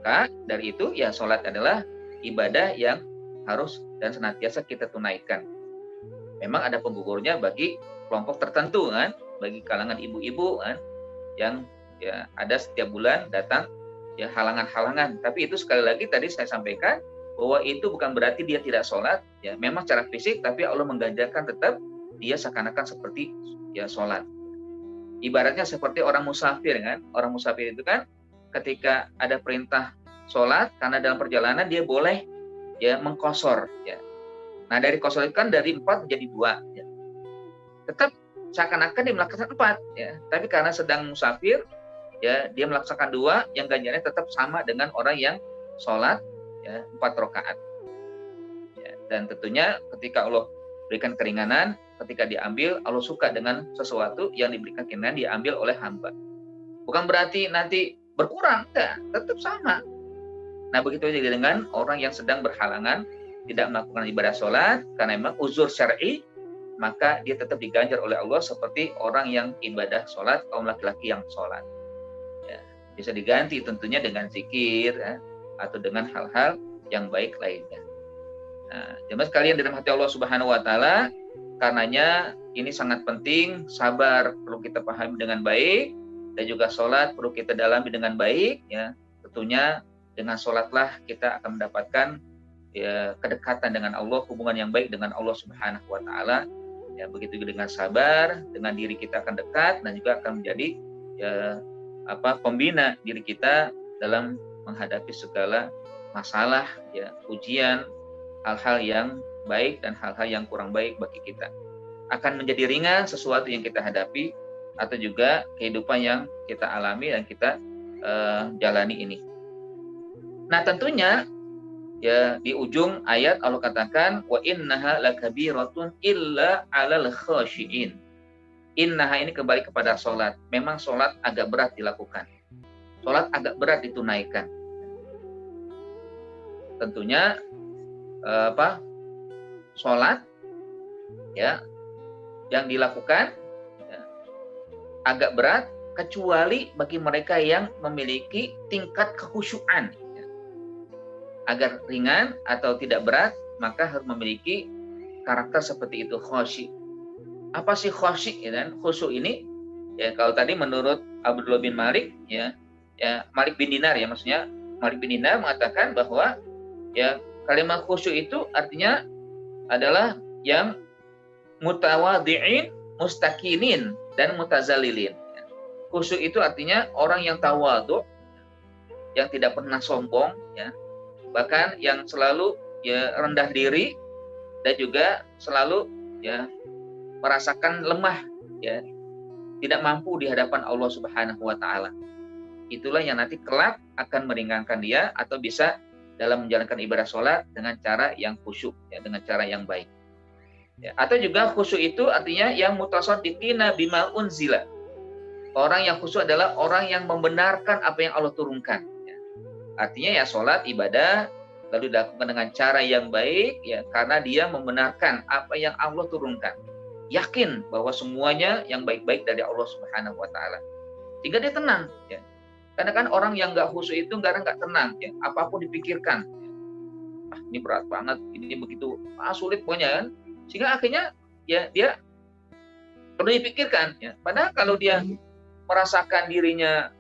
Maka dari itu, ya sholat adalah ibadah yang harus dan senantiasa kita tunaikan. Memang ada penggugurnya bagi kelompok tertentu, kan, bagi kalangan ibu-ibu, kan, yang ya ada setiap bulan datang ya halangan-halangan. Tapi itu sekali lagi tadi saya sampaikan bahwa itu bukan berarti dia tidak sholat, ya memang secara fisik, tapi Allah mengganjarkan tetap dia seakan-akan seperti ya sholat. Ibaratnya seperti orang musafir, kan, orang musafir itu kan ketika ada perintah sholat karena dalam perjalanan dia boleh ya mengkosor, ya. Nah, dari kosor itu kan dari 4 menjadi 2. Ya. Tetap seakan-akan dia melaksanakan 4. Ya. Tapi karena sedang musafir, ya dia melaksanakan 2, yang ganjarnya tetap sama dengan orang yang sholat ya, 4 rakaat. Ya. Dan tentunya ketika Allah berikan keringanan, ketika diambil, Allah suka dengan sesuatu yang diberikan keringanan diambil oleh hamba. Bukan berarti nanti berkurang, enggak, tetap sama. Nah, begitu juga dengan orang yang sedang berhalangan, tidak melakukan ibadah sholat karena memang uzur syar'i, maka dia tetap diganjar oleh Allah seperti orang yang ibadah sholat, kaum laki-laki yang sholat. Ya, bisa diganti tentunya dengan zikir, ya, atau dengan hal-hal yang baik lainnya. Nah, jemaah sekalian di rahmati Allah Subhanahu Wa Taala, karenanya ini sangat penting, sabar perlu kita pahami dengan baik, dan juga sholat perlu kita dalami dengan baik. Ya, tentunya dengan sholatlah kita akan mendapatkan ya kedekatan dengan Allah, hubungan yang baik dengan Allah Subhanahu Wa Taala. Ya, begitu juga dengan sabar, dengan diri kita akan dekat dan juga akan menjadi ya pembina diri kita dalam menghadapi segala masalah, ya ujian, hal-hal yang baik dan hal-hal yang kurang baik bagi kita. Akan menjadi ringan sesuatu yang kita hadapi atau juga kehidupan yang kita alami dan kita jalani ini. Nah, tentunya ya di ujung ayat Allah katakan wa innaha lakabiratun illa 'alal khashiin. Innaha ini kembali kepada sholat. Memang sholat agak berat dilakukan. Sholat agak berat ditunaikan. Tentunya sholat ya yang dilakukan ya, agak berat kecuali bagi mereka yang memiliki tingkat kekhusyuan. Agar ringan atau tidak berat, maka harus memiliki karakter seperti itu, khosyi. Apa sih khosyi? Ya, khusyuk ini, ya kalau tadi menurut Abdullah bin Malik, ya Malik bin Dinar, ya maksudnya Malik bin Dinar mengatakan bahwa ya kalimat khusyuk itu artinya adalah yang mutawadhi'in, mustakinin, dan mutazalilin. Khusyuk itu artinya orang yang tawadhu, yang tidak pernah sombong, ya. Bahkan yang selalu ya rendah diri dan juga selalu ya merasakan lemah, ya tidak mampu di hadapan Allah Subhanahu Wa Taala. Itulah yang nanti kelak akan meringankan dia atau bisa dalam menjalankan ibadah sholat dengan cara yang khusyuk, ya dengan cara yang baik. Ya, atau juga khusyuk itu artinya yang mutasaddiqina bima unzila. Orang yang khusyuk adalah orang yang membenarkan apa yang Allah turunkan. Artinya ya sholat ibadah lalu dilakukan dengan cara yang baik ya karena dia membenarkan apa yang Allah turunkan. Yakin bahwa semuanya yang baik-baik dari Allah Subhanahu Wa Taala. Sehingga dia tenang. Ya. Karena kan orang yang nggak khusyuk itu nggak tenang. Ya. Apapun dipikirkan. Ya. Ini berat banget. Ini begitu sulit pokoknya kan. Sehingga akhirnya ya dia perlu dipikirkan. Ya. Padahal kalau dia merasakan dirinya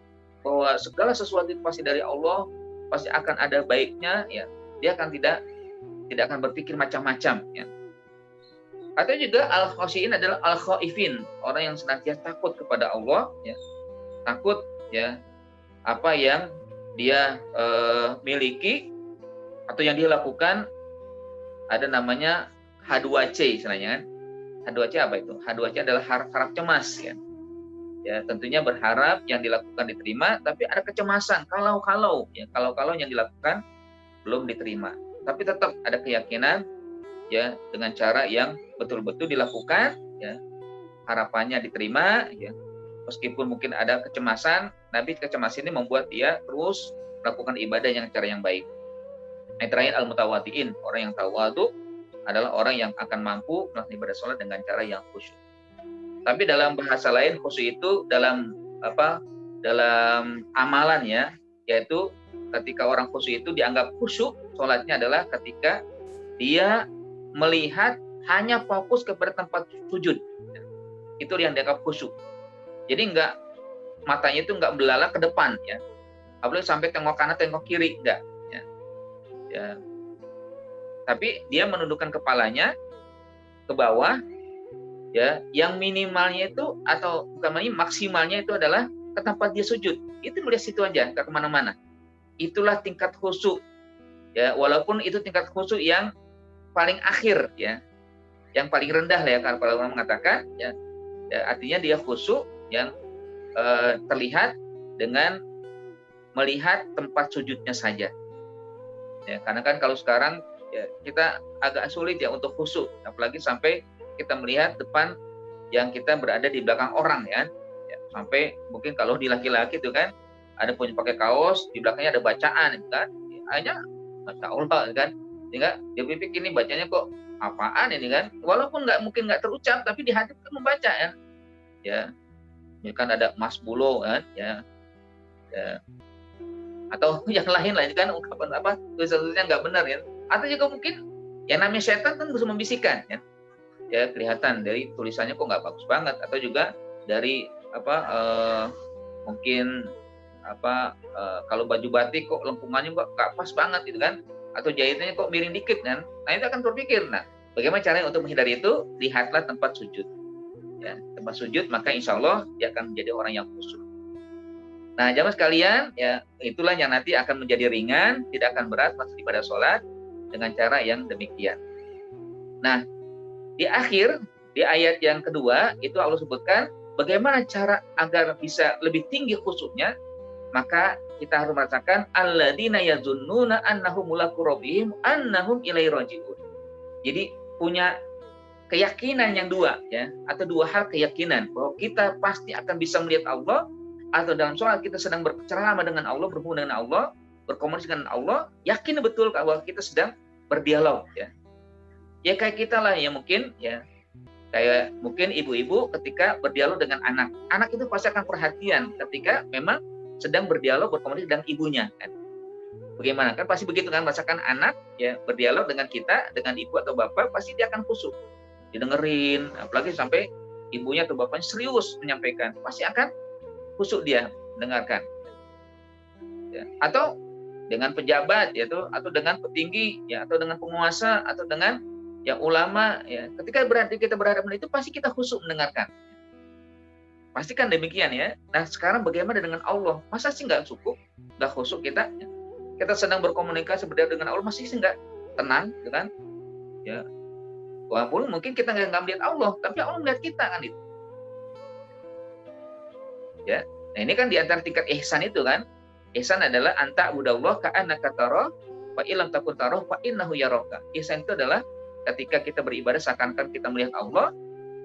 bahwa segala sesuatu itu pasti dari Allah, pasti akan ada baiknya, ya dia akan tidak akan berpikir macam-macam. Ya. Atau juga al-khashiin adalah al-khaifin, orang yang senantiasa takut kepada Allah, ya takut ya apa yang dia miliki atau yang dia lakukan ada namanya H2C istilahnya kan. H2C apa itu? H2C adalah harap cemas, ya. Ya, tentunya berharap yang dilakukan diterima, tapi ada kecemasan kalau ya kalau yang dilakukan belum diterima. Tapi tetap ada keyakinan ya dengan cara yang betul-betul dilakukan ya, harapannya diterima ya. Meskipun mungkin ada kecemasan, tapi kecemasan ini membuat dia terus melakukan ibadah yang cara yang baik. Yang terakhir al-mutawaddiin, orang yang tawadu adalah orang yang akan mampu melakukan ibadah sholat dengan cara yang khusyuk. Tapi dalam bahasa lain khusyuk itu dalam dalam amalannya, yaitu ketika orang khusyuk itu dianggap khusyuk sholatnya adalah ketika dia melihat hanya fokus kepada tempat sujud. Itu yang dianggap khusyuk. Jadi matanya itu enggak belalak ke depan ya. Apalagi sampai tengok kanan tengok kiri, enggak ya. Ya. Tapi dia menundukkan kepalanya ke bawah ya, yang minimalnya itu atau bukan maksimalnya itu adalah ke tempat dia sujud. Itu melihat situ aja, enggak kemana-mana. Itulah tingkat khusyuk ya, walaupun itu tingkat khusyuk yang paling akhir ya, yang paling rendah lah ya kalau orang mengatakan ya, artinya dia khusyuk yang terlihat dengan melihat tempat sujudnya saja ya. Karena kan kalau sekarang ya kita agak sulit ya untuk khusyuk, apalagi sampai kita melihat depan yang kita berada di belakang orang ya. Sampai mungkin kalau di laki-laki itu kan ada punya pakai kaos, di belakangnya ada bacaan kan, hanya Masya Allah kan, sehingga dia pikir ini bacanya kok apaan ini kan, walaupun mungkin nggak terucap, tapi di hati kan membaca ya, misalkan ada Mas Bulo kan ya, atau yang lain lah kan, ungkapan tulisan-tulisannya nggak benar ya, atau juga mungkin yang namanya setan kan bisa membisikkan ya, kelihatan dari tulisannya kok nggak bagus banget, atau juga dari mungkin kalau baju batik kok lengkungannya kok nggak pas banget gitu kan, atau jahitannya kok miring dikit kan. Nah itu akan berpikir, bagaimana caranya untuk menghindari itu? Lihatlah tempat sujud ya, tempat sujud, maka insya Allah dia akan menjadi orang yang khusyuk. Nah jamaah sekalian ya, itulah yang nanti akan menjadi ringan, tidak akan berat masuk ibadah sholat dengan cara yang demikian. Nah di akhir, di ayat yang kedua itu Allah sebutkan bagaimana cara agar bisa lebih tinggi khusyuknya. Maka kita harus merasakan alladzina yazunnuna annahum mulaqu rabbihim annahum ilaihi raji'un. Jadi punya keyakinan yang dua ya, atau dua hal keyakinan bahwa kita pasti akan bisa melihat Allah, atau dalam sholat kita sedang bercengkrama dengan Allah, berhubungan dengan Allah, berkomunikasi dengan Allah, yakin betul bahwa kita sedang berdialog ya. Ya kayak kita lah ya, mungkin ya kayak mungkin ibu-ibu ketika berdialog dengan anak itu pasti akan perhatian ketika memang sedang berdialog berkomunikasi dengan ibunya kan. Bagaimana kan pasti begitu kan, rasakan anak ya berdialog dengan kita, dengan ibu atau bapak, pasti dia akan khusyuk didengerin, apalagi sampai ibunya atau bapaknya serius menyampaikan, pasti akan khusyuk dia mendengarkan ya. Atau dengan pejabat ya, atau dengan petinggi ya, atau dengan penguasa, atau dengan yang ulama ya, ketika kita berhadapan itu pasti kita khusyuk mendengarkan. Pastikan demikian ya. Nah sekarang bagaimana dengan Allah? Masa sih nggak cukup, nggak khusyuk kita? Ya. Kita sedang berkomunikasi berdua dengan Allah, masih sih nggak tenang, gitu kan? Ya, walaupun mungkin kita nggak melihat Allah, tapi Allah melihat kita kan itu. Ya, nah ini kan di antara tingkat ihsan itu kan. Ihsan adalah anta budallah ka'annaka tarah, fa illam takun tarah fa innahu yaraka. Ihsan itu adalah ketika kita beribadah seakan-akan kita melihat Allah,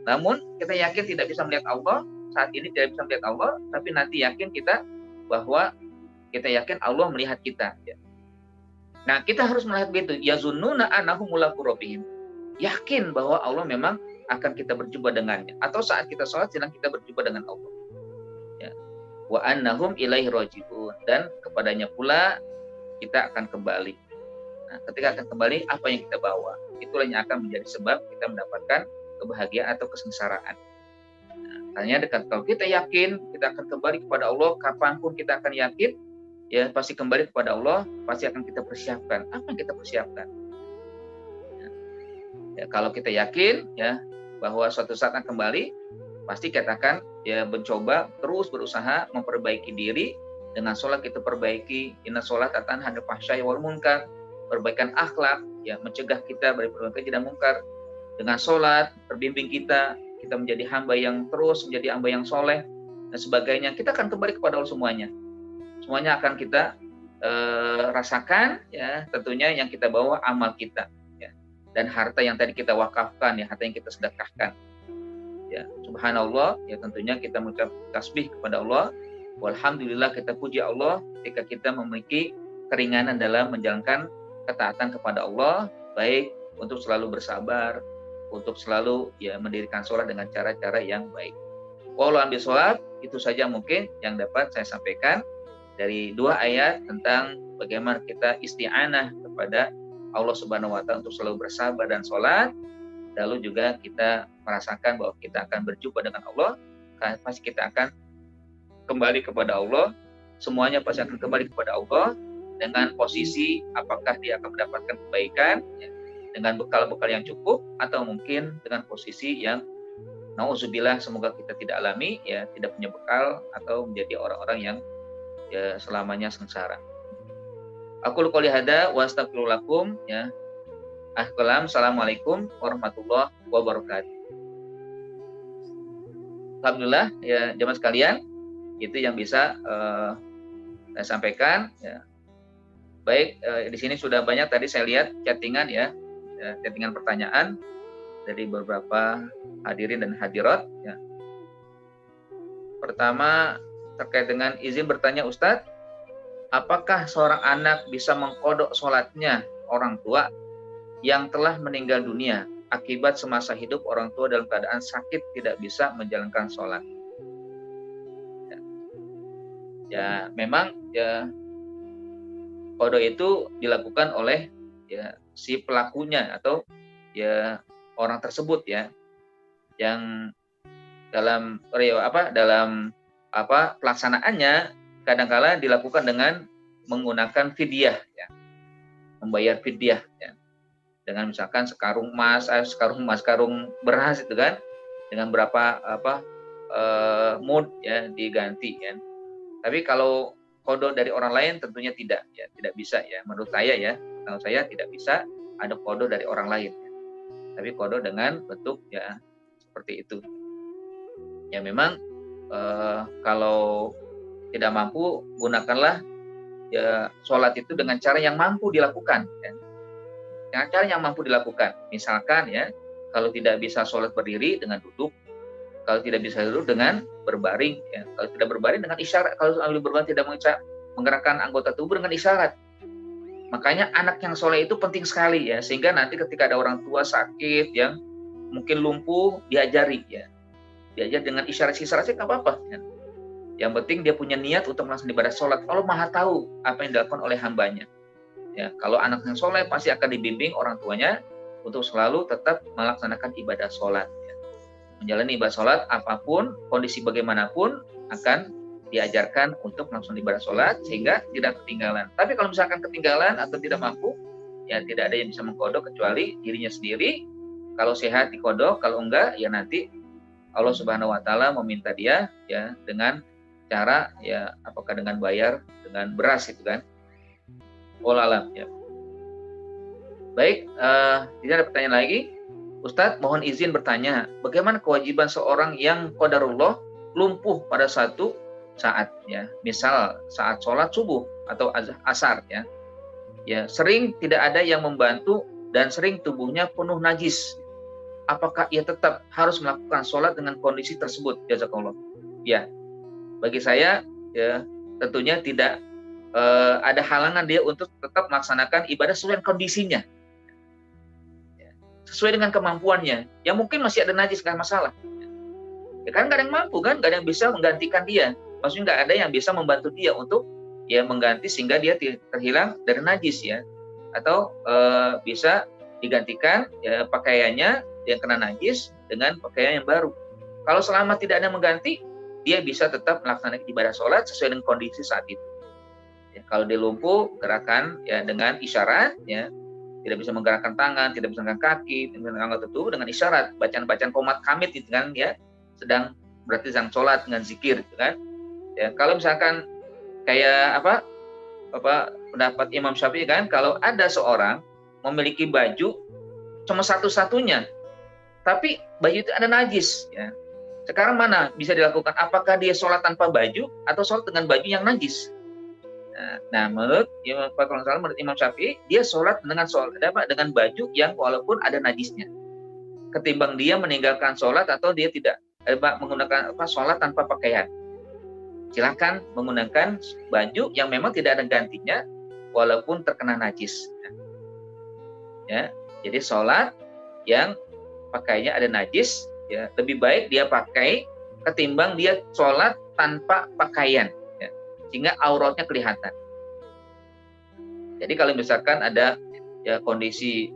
namun kita yakin tidak bisa melihat Allah. Saat ini tidak bisa melihat Allah, tapi nanti yakin kita bahwa kita yakin Allah melihat kita. Ya. Nah, kita harus melihat begitu. Yazunnuna annahum mulaqu rabbihim. Yakin bahwa Allah memang akan kita berjumpa dengannya. Atau saat kita sholat sedang kita berjumpa dengan Allah. Ya. Wa annahum ilaihi raji'un. Dan kepadanya pula kita akan kembali. Nah, ketika akan kembali, apa yang kita bawa? Itulah yang akan menjadi sebab kita mendapatkan kebahagiaan atau kesengsaraan. Hanya kalau kita yakin kita akan kembali kepada Allah, kapanpun kita akan yakin ya pasti kembali kepada Allah, pasti akan kita persiapkan. Apa yang kita persiapkan? Ya, kalau kita yakin ya bahwa suatu saat akan kembali, pasti kita akan ya mencoba terus berusaha memperbaiki diri. Dengan sholat kita perbaiki, inna sholat tanha 'anil fahsya'i wal munkar, perbaikan akhlak ya, mencegah kita dari perbuatan keji dan mungkar. Dengan sholat terbimbing kita menjadi hamba yang terus menjadi hamba yang soleh dan sebagainya, kita akan kembali kepada Allah semuanya. Semuanya akan kita rasakan, ya, tentunya yang kita bawa amal kita, ya, dan harta yang tadi kita wakafkan, ya, harta yang kita sedekahkan, ya, subhanallah, ya, tentunya kita mengucap tasbih kepada Allah, walhamdulillah, kita puji Allah ketika kita memiliki keringanan dalam menjalankan ketaatan kepada Allah, baik untuk selalu bersabar, untuk selalu, ya, mendirikan sholat dengan cara-cara yang baik. Wallahu a'lam bishawab. Itu saja mungkin yang dapat saya sampaikan dari 2 ayat tentang bagaimana kita isti'anah kepada Allah Subhanahu wa taala untuk selalu bersabar dan sholat. Lalu juga kita merasakan bahwa kita akan berjumpa dengan Allah, pasti kita akan kembali kepada Allah. Semuanya pasti akan kembali kepada Allah dengan posisi apakah dia akan mendapatkan kebaikan, ya, dengan bekal-bekal yang cukup, atau mungkin dengan posisi yang nauzubillah, semoga kita tidak alami, ya, tidak punya bekal atau menjadi orang-orang yang, ya, selamanya sengsara. Aku qouli hada wa astaghfirullah lakum, ya. Assalamualaikum warahmatullahi wabarakatuh. Alhamdulillah, ya, jemaah sekalian, itu yang bisa saya sampaikan, ya. Baik, di sini sudah banyak tadi saya lihat chattingan, ya, chattingan pertanyaan dari beberapa hadirin dan hadirat, ya. Pertama, terkait dengan izin bertanya, Ustadz, apakah seorang anak bisa mengkodok sholatnya orang tua yang telah meninggal dunia akibat semasa hidup orang tua dalam keadaan sakit tidak bisa menjalankan sholat? Ya, memang, ya, kodok itu dilakukan oleh, ya, si pelakunya atau, ya, orang tersebut, ya, yang dalam pelaksanaannya kadang-kala dilakukan dengan menggunakan fidyah, ya, membayar fidyah, ya, dengan misalkan sekarung beras itu kan, dengan berapa mud, ya, diganti, kan. Tapi kalau kodok dari orang lain tentunya tidak, ya, tidak bisa, ya, menurut saya, ya, kalau saya tidak bisa ada kodok dari orang lain, ya. Tapi kodok dengan bentuk, ya, seperti itu. Ya, memang kalau tidak mampu, gunakanlah, ya, sholat itu dengan cara yang mampu dilakukan, ya. Dengan cara yang mampu dilakukan. Misalkan, ya, kalau tidak bisa sholat berdiri, dengan duduk. Kalau tidak bisa duduk, dengan berbaring, ya. Kalau tidak berbaring, dengan isyarat. Kalau sambil berbaring tidak menggerakkan anggota tubuh, dengan isyarat. Makanya anak yang soleh itu penting sekali, ya, sehingga nanti ketika ada orang tua sakit yang mungkin lumpuh, diajari, ya, diajar dengan isyarat-isyarat sih nggak apa-apa, ya. Yang penting dia punya niat untuk melaksanakan ibadah sholat. Allah Maha tahu apa yang dilakukan oleh hambanya, ya. Kalau anak yang soleh pasti akan dibimbing orang tuanya untuk selalu tetap melaksanakan ibadah sholat, ya. Menjalani ibadah sholat apapun kondisi bagaimanapun akan diajarkan untuk melaksanakan ibadah sholat sehingga tidak ketinggalan. Tapi kalau misalkan ketinggalan atau tidak mampu, ya, tidak ada yang bisa mengkodok kecuali dirinya sendiri. Kalau sehat dikodok, kalau enggak, ya, nanti Allah Subhanahu wa taala meminta dia, ya, dengan cara, ya, apakah dengan bayar dengan beras itu kan. Wallahu a'lam, ya. Baik, tidak ada pertanyaan lagi. Ustadz, mohon izin bertanya, bagaimana kewajiban seorang yang qadarullah lumpuh pada satu saat, ya, misal saat sholat subuh atau asar, ya, ya, sering tidak ada yang membantu dan sering tubuhnya penuh najis. Apakah ia tetap harus melakukan sholat dengan kondisi tersebut? Jazakallah. Ya, bagi saya, ya, tentunya tidak ada halangan dia untuk tetap melaksanakan ibadah sesuai dengan kondisinya, ya, sesuai dengan kemampuannya. Yang mungkin masih ada najis, nggak masalah. Ya kan, nggak ada yang mampu kan, nggak ada yang bisa menggantikan dia. Maksudnya nggak ada yang bisa membantu dia untuk, ya, mengganti sehingga dia terhilang dari najis, ya, atau bisa digantikan, ya, pakaiannya yang kena najis dengan pakaian yang baru. Kalau selama tidak ada yang mengganti, dia bisa tetap melaksanakan ibadah sholat sesuai dengan kondisi saat itu. Ya, kalau dia lumpuh, gerakan, ya, dengan isyarat, ya, tidak bisa menggerakkan tangan, tidak bisa menggerakkan kaki, dengan anggota tubuh dengan isyarat, bacaan qomat kamit itu kan, ya, sedang berarti sedang sholat dengan zikir, gitu kan. Ya, kalau misalkan kayak pendapat Imam Syafi'i kan, kalau ada seorang memiliki baju cuma satu-satunya, tapi baju itu ada najis, ya, Sekarang mana bisa dilakukan? Apakah dia sholat tanpa baju atau sholat dengan baju yang najis? Nah, menurut Imam Syafi'i, dia sholat dengan baju yang walaupun ada najisnya, ketimbang dia meninggalkan sholat atau dia tidak menggunakan sholat tanpa pakaian. Silakan menggunakan baju yang memang tidak ada gantinya, walaupun terkena najis. Ya, jadi sholat yang pakainya ada najis, ya lebih baik dia pakai ketimbang dia sholat tanpa pakaian, ya, sehingga auratnya kelihatan. Jadi kalau misalkan ada ya kondisi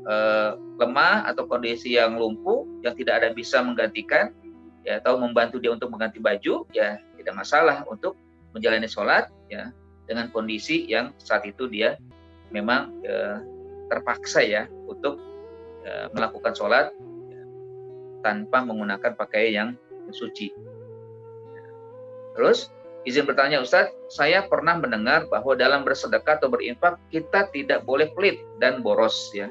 lemah atau kondisi yang lumpuh yang tidak ada bisa menggantikan, ya atau membantu dia untuk mengganti baju, ya tidak masalah untuk menjalani sholat, ya dengan kondisi yang saat itu dia memang terpaksa ya untuk melakukan sholat tanpa menggunakan pakaian yang suci. Terus izin bertanya, Ustadz, saya pernah mendengar bahwa dalam bersedekah atau berinfak kita tidak boleh pelit dan boros, ya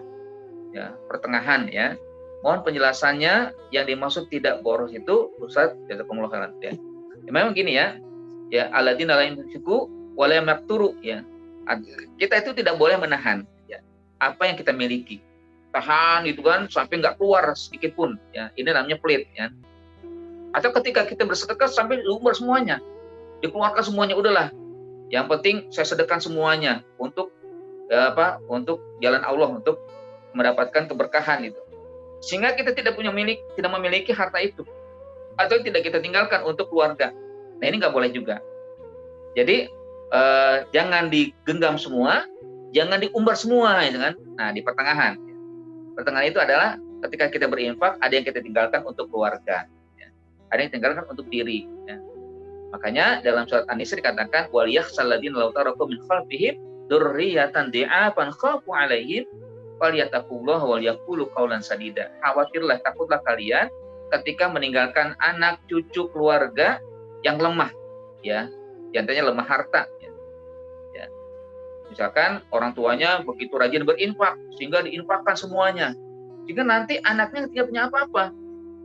pertengahan, ya. Mohon penjelasannya, yang dimaksud tidak boros itu, Ustadz, jazakumullah khairan, ya. Memang gini ya alladzina la yunfiqu wa la yaqturu, ya. Kita itu tidak boleh menahan, ya, apa yang kita miliki. Tahan gitu kan sampai nggak keluar sedikit pun, ya ini namanya pelit, ya. Atau ketika kita bersedekah sampai diumbar semuanya, dikeluarkan semuanya, udahlah yang penting saya sedekahkan semuanya untuk untuk jalan Allah, untuk mendapatkan keberkahan itu, sehingga kita tidak memiliki harta itu, atau tidak kita tinggalkan untuk keluarga. Nah ini nggak boleh juga. Jadi jangan digenggam semua, jangan diumbar semua, ya kan. Nah di pertengahan itu adalah ketika kita berinfak, ada yang kita tinggalkan untuk keluarga, ya. Ada yang tinggalkan untuk diri, ya. Makanya dalam surat An-Nisa dikatakan wal yakhshal ladzina law taraku min khalfihim dzurriyyatan di'afan khafu 'alaihim falyattaqullaha wal yaqulu qaulan sadida. Khawatirlah, takutlah kalian ketika meninggalkan anak cucu keluarga yang lemah, ya. Diantaranya lemah harta, ya. Misalkan orang tuanya begitu rajin berinfak sehingga diinfakkan semuanya, sehingga nanti anaknya tidak punya apa-apa.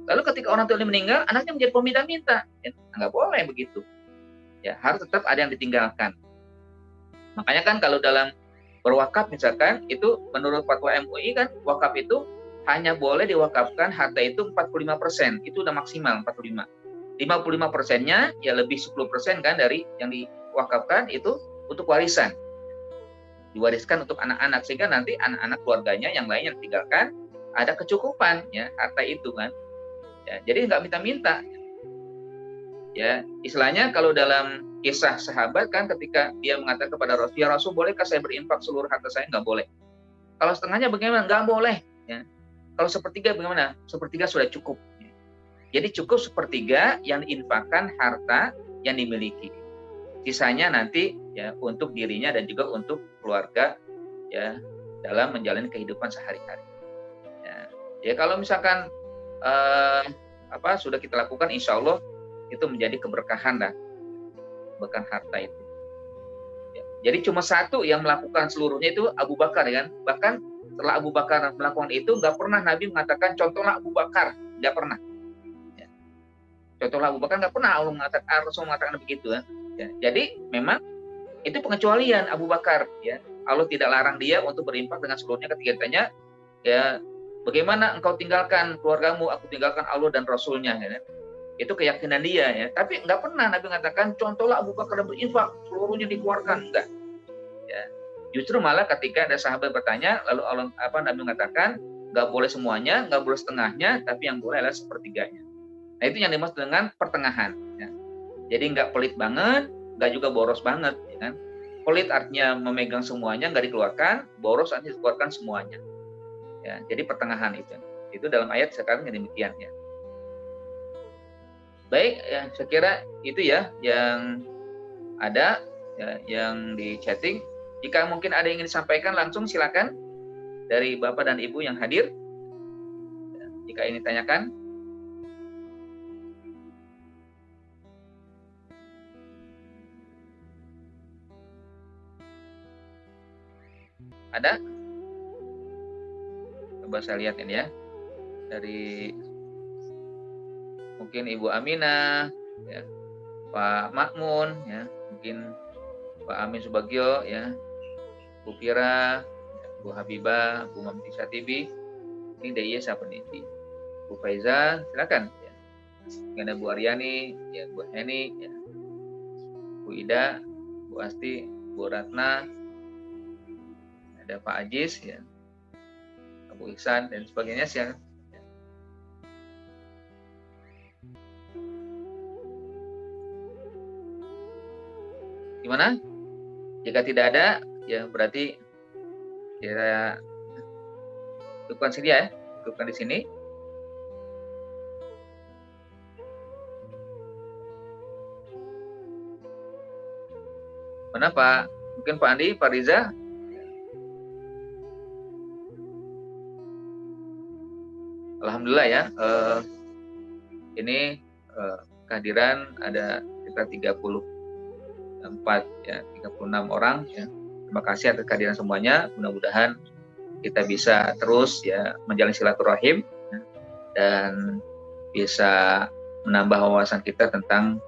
Lalu ketika orang tuanya meninggal, anaknya menjadi peminta-minta, ya, nggak boleh begitu. Ya harus tetap ada yang ditinggalkan. Makanya kan kalau dalam berwakaf misalkan itu menurut fatwa MUI kan wakaf itu hanya boleh diwakafkan harta itu 45%, itu udah maksimal 45. 55%-nya ya lebih 10% kan dari yang diwakafkan itu untuk warisan. Diwariskan untuk anak-anak, sehingga nanti anak-anak keluarganya yang lain yang tinggalkan ada kecukupan, ya harta itu kan, ya, jadi nggak minta-minta, ya istilahnya kalau dalam kisah sahabat kan ketika dia mengatakan kepada Rasul, ya Rasul bolehkah saya berinfak seluruh harta saya? Nggak boleh. Kalau setengahnya bagaimana? Nggak boleh, ya. Kalau sepertiga bagaimana? Sepertiga sudah cukup, ya. Jadi cukup sepertiga yang diinfakkan harta yang dimiliki, sisanya nanti ya untuk dirinya dan juga untuk keluarga, ya dalam menjalani kehidupan sehari-hari. Ya kalau misalkan sudah kita lakukan, insya Allah itu menjadi keberkahan lah, bukan harta itu. Ya, jadi cuma satu yang melakukan seluruhnya itu Abu Bakar, kan. Bahkan setelah Abu Bakar melakukan itu, nggak pernah Nabi mengatakan contohlah Abu Bakar, nggak pernah. Ya. Contohlah Abu Bakar nggak pernah Rasul mengatakan begitu, kan. Ya, jadi memang itu pengecualian Abu Bakar, ya. Allah tidak larang dia untuk berinfak dengan seluruhnya ketika ditanya, ya bagaimana engkau tinggalkan keluargamu, aku tinggalkan Allah dan Rasulnya, ya. Itu keyakinan dia, ya. Tapi nggak pernah Nabi mengatakan contohlah Abu Bakar berinfak seluruhnya dikeluarkan, enggak. Ya. Justru malah ketika ada sahabat bertanya, lalu Nabi mengatakan nggak boleh semuanya, nggak boleh setengahnya, tapi yang boleh adalah sepertiganya. Nah itu yang dimaksud dengan pertengahan, ya. Jadi nggak pelit banget, nggak juga boros banget, ya kan? Pelit artinya memegang semuanya nggak dikeluarkan, boros artinya dikeluarkan semuanya. Ya, jadi pertengahan itu dalam ayat sekarang yang demikian, ya. Baik, ya saya kira itu ya yang ada, ya, yang di chatting. Jika mungkin ada yang ingin disampaikan langsung silakan dari Bapak dan Ibu yang hadir. Ya, jika ini tanyakan. Ada? Coba saya lihat ini ya. Dari mungkin mungkin Ibu Aminah, ya, Pak Makmun, ya, mungkin Pak Amin Subagio, ya, Bu Fira, Bu Habibah, Bu Mamti Satibi, ini DIY siapa nih? Bu Faiza, silakan. Ya. Ada Bu Aryani, ya, Bu Heni, ya, Bu Ida, Bu Asti, Bu Ratna, ada Pak Ajis, ya, Bu Ihsan dan sebagainya, silakan. Gimana? Jika tidak ada, ya berarti kita cukupkan sini ya, cukupkan di sini. Mana Pak? Mungkin Pak Andi, Pak Riza? Alhamdulillah ya. Ini kehadiran ada sekitar 34 ya, 36 orang ya. Terima kasih atas kehadiran semuanya. Mudah-mudahan kita bisa terus ya menjalin silaturahim ya, dan bisa menambah wawasan kita tentang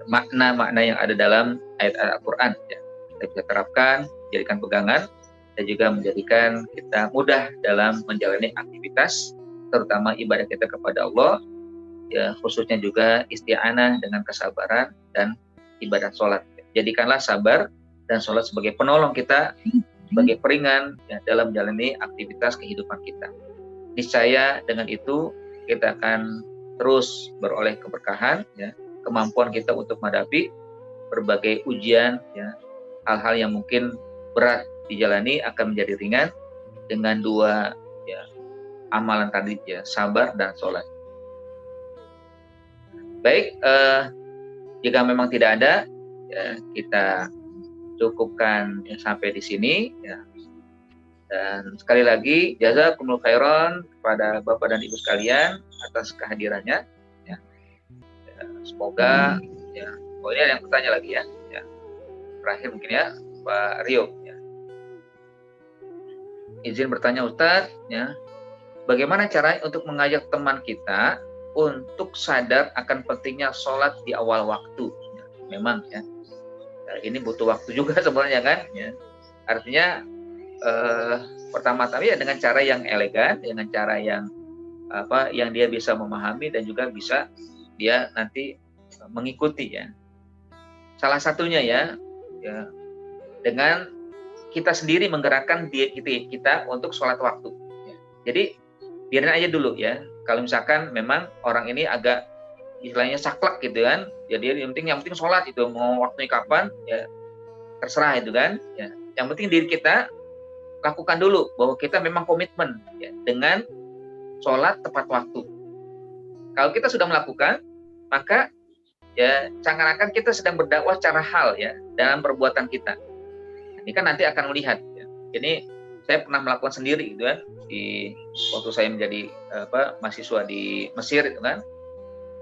makna-makna yang ada dalam ayat-ayat Al-Quran ya. Kita bisa terapkan, jadikan pegangan, dan juga menjadikan kita mudah dalam menjalani aktivitas, terutama ibadah kita kepada Allah ya, khususnya juga isti'anah dengan kesabaran dan ibadah sholat. Jadikanlah sabar dan sholat sebagai penolong kita, sebagai peringan ya, dalam menjalani aktivitas kehidupan kita. Niscaya dengan itu kita akan terus beroleh keberkahan, ya, kemampuan kita untuk menghadapi berbagai ujian, ya, hal-hal yang mungkin berat dijalani akan menjadi ringan dengan dua ya, amalan tadi, ya, sabar dan sholat. Baik, jika memang tidak ada, ya, kita cukupkan ya, sampai di sini ya. Dan sekali lagi jazakumullah khairan kepada Bapak dan Ibu sekalian atas kehadirannya ya. Ya, semoga ya, oh ini ada yang bertanya lagi ya. Ya. Terakhir mungkin ya Pak Rio ya. Izin bertanya Ustadz ya. Bagaimana caranya untuk mengajak teman kita untuk sadar akan pentingnya sholat di awal waktu? Ya, memang ya. Ini butuh waktu juga sebenarnya kan ya. Artinya pertama-tama ya dengan cara yang elegan, dengan cara yang yang dia bisa memahami dan juga bisa dia nanti mengikuti ya. Salah satunya ya dengan kita sendiri menggerakkan diri kita untuk sholat waktu ya. Jadi biarin aja dulu ya, kalau misalkan memang orang ini agak istilahnya saklek gitu kan, jadi yang penting sholat itu, mau waktunya kapan ya terserah itu kan ya. Yang penting diri kita lakukan dulu bahwa kita memang komitmen ya, dengan sholat tepat waktu. Kalau kita sudah melakukan, maka ya seakan-akan kita sedang berdakwah secara hal ya dalam perbuatan kita. Ini kan nanti akan melihat ya. Ini saya pernah melakukan sendiri gitu kan, di waktu saya menjadi mahasiswa di Mesir itu kan.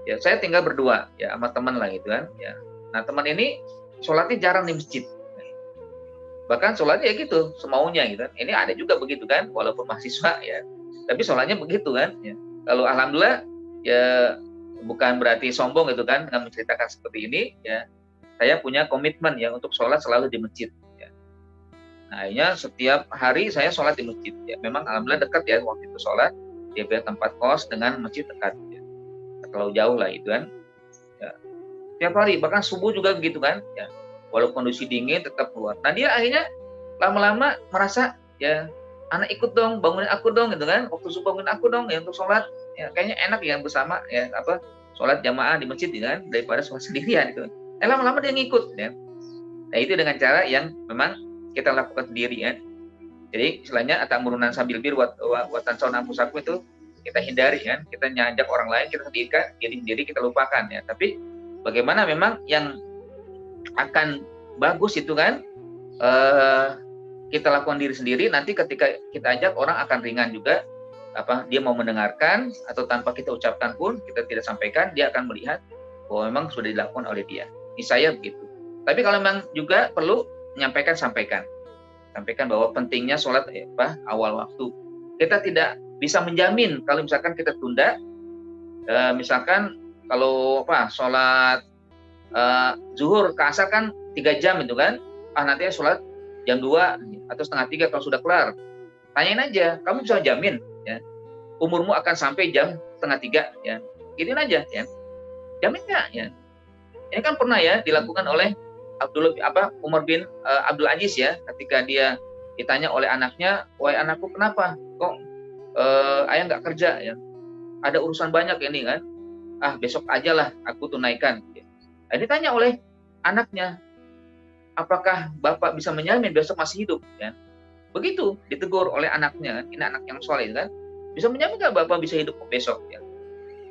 Ya, saya tinggal berdua ya sama teman lah gitu kan ya. Nah, teman ini sholatnya jarang di masjid. Bahkan sholatnya ya gitu, semaunya gitu kan. Ini ada juga begitu kan, walaupun mahasiswa ya. Tapi sholatnya begitu kan ya. Kalau alhamdulillah ya bukan berarti sombong gitu kan dengan menceritakan seperti ini ya. Saya punya komitmen ya untuk sholat selalu di masjid ya. Nah, akhirnya setiap hari saya sholat di masjid ya. Memang alhamdulillah dekat ya waktu itu sholat. Dia punya tempat kos dengan masjid dekat ya. Terlalu jauh lah itu kan ya. Tiap hari bahkan subuh juga begitu kan ya, walaupun kondisi dingin tetap keluar. Nah, dia akhirnya lama-lama merasa ya, anak ikut dong, bangunin aku dong gitu kan, waktu subuh bangunin aku dong ya untuk sholat ya, kayaknya enak ya bersama ya sholat jamaah di masjid ya kan, daripada sholat sendirian gitu. Lama-lama dia ngikut ya. Nah, itu dengan cara yang memang kita lakukan sendiri ya. Jadi istilahnya atamuruna sambil bir watan sauna pusaku itu kita hindari kan, kita nyajak orang lain, kita sendiri kita lupakan ya. Tapi bagaimana memang yang akan bagus itu kan kita lakukan diri sendiri, nanti ketika kita ajak orang akan ringan juga dia mau mendengarkan atau tanpa kita ucapkan pun kita tidak sampaikan, dia akan melihat bahwa memang sudah dilakukan oleh dia. Ini saya begitu. Tapi kalau memang juga perlu menyampaikan, sampaikan bahwa pentingnya sholat awal waktu. Kita tidak bisa menjamin kalau misalkan kita tunda, misalkan Kalau sholat zuhur ke asar kan 3 jam itu kan, nanti sholat jam 2 atau setengah 3 kalau sudah kelar. Tanyain aja, kamu bisa jamin ya umurmu akan sampai jam setengah 3 ya, gituin aja ya, jamin nggak ya. Ini kan pernah ya dilakukan oleh Umar bin Abdul Aziz ya, ketika dia ditanya oleh anaknya, wahai anakku kenapa kok ayah nggak kerja ya, ada urusan banyak ini kan, besok aja lah aku tunaikan. Nah, ditanya oleh anaknya, apakah bapak bisa menjamin besok masih hidup ya, begitu ditegur oleh anaknya, ini anak yang soleh kan, bisa menjamin nggak bapak bisa hidup besok ya.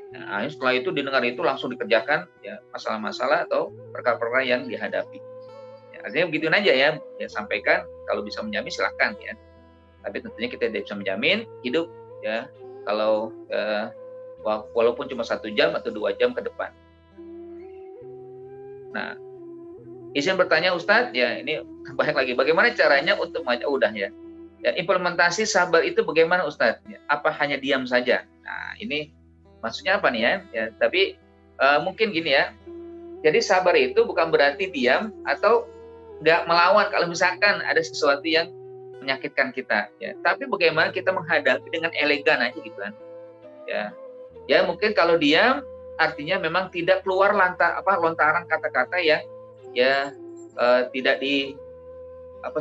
Nah, setelah itu didengar itu langsung dikerjakan ya masalah-masalah atau perkara-perkara yang dihadapi. Ya, artinya begituin aja ya, sampaikan kalau bisa menjamin silakan ya. Tapi tentunya kita tidak bisa menjamin hidup ya kalau walaupun cuma 1 jam atau 2 jam ke depan. Nah, izin bertanya Ustadz ya, ini banyak lagi. Bagaimana caranya untuk udah ya? Ya, implementasi sabar itu bagaimana Ustadz? Ya, apa hanya diam saja? Nah, ini maksudnya apa nih ya? Ya tapi mungkin gini ya. Jadi sabar itu bukan berarti diam atau nggak melawan kalau misalkan ada sesuatu yang menyakitkan kita. Ya. Tapi bagaimana kita menghadapi dengan elegan aja gitu kan? Ya, ya mungkin kalau diam artinya memang tidak keluar lontaran kata-kata yang ya tidak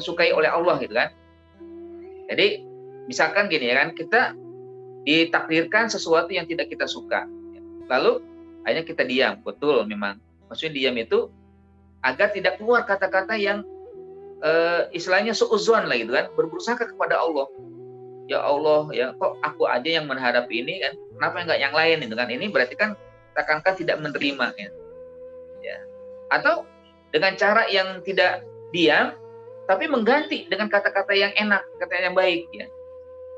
sukai oleh Allah gitu kan. Jadi misalkan gini ya kan, kita ditakdirkan sesuatu yang tidak kita suka, lalu akhirnya kita diam. Betul, memang maksudnya diam itu agar tidak keluar kata-kata yang istilahnya suudzon lah gitu kan, bersangka kepada Allah. Ya Allah ya, kok aku aja yang menghadapi ini kan, kenapa enggak yang lain gitu kan. Ini berarti kan seakan-akan tidak menerima ya. Atau dengan cara yang tidak diam tapi mengganti dengan kata-kata yang enak, kata yang baik ya.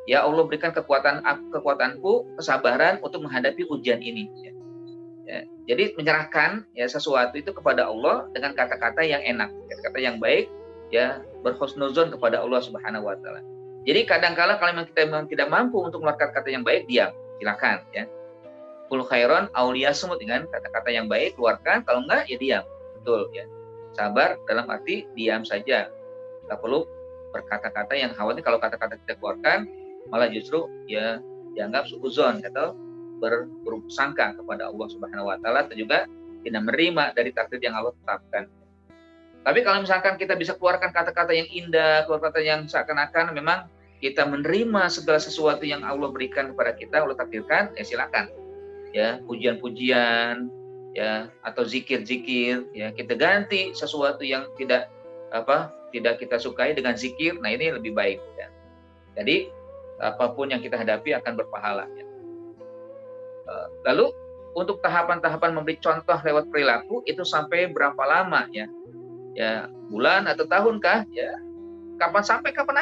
Ya Allah berikan kekuatanku, kesabaran untuk menghadapi ujian ini. Ya. Ya. Jadi menyerahkan ya sesuatu itu kepada Allah dengan kata-kata yang enak, kata-kata yang baik, ya berhusnuzon kepada Allah Subhanahu Wa Taala. Jadi kadang-kala kalau memang kita memang tidak mampu untuk mengeluarkan kata yang baik, diam, silakan. Ya. Qul khairon auliya sumut, dengan kata-kata yang baik keluarkan, kalau enggak ya diam. Betul ya. Sabar dalam arti diam saja. Tidak perlu berkata-kata yang khawatir kalau kata-kata kita keluarkan malah justru ya dianggap suudzon atau bersangka kepada Allah Subhanahu Wa Taala, atau juga tidak menerima dari takdir yang Allah tetapkan. Tapi kalau misalkan kita bisa keluarkan kata-kata yang indah, kata-kata yang seakan-akan memang kita menerima segala sesuatu yang Allah berikan kepada kita, Allah takdirkan, ya silakan. Ya, pujian-pujian ya atau zikir-zikir ya, kita ganti sesuatu yang tidak kita sukai dengan zikir. Nah, ini lebih baik ya. Jadi apapun yang kita hadapi akan berpahala ya. Lalu untuk tahapan-tahapan memberi contoh lewat perilaku itu sampai berapa lama ya? Ya, bulan atau tahun kah? Ya, kapan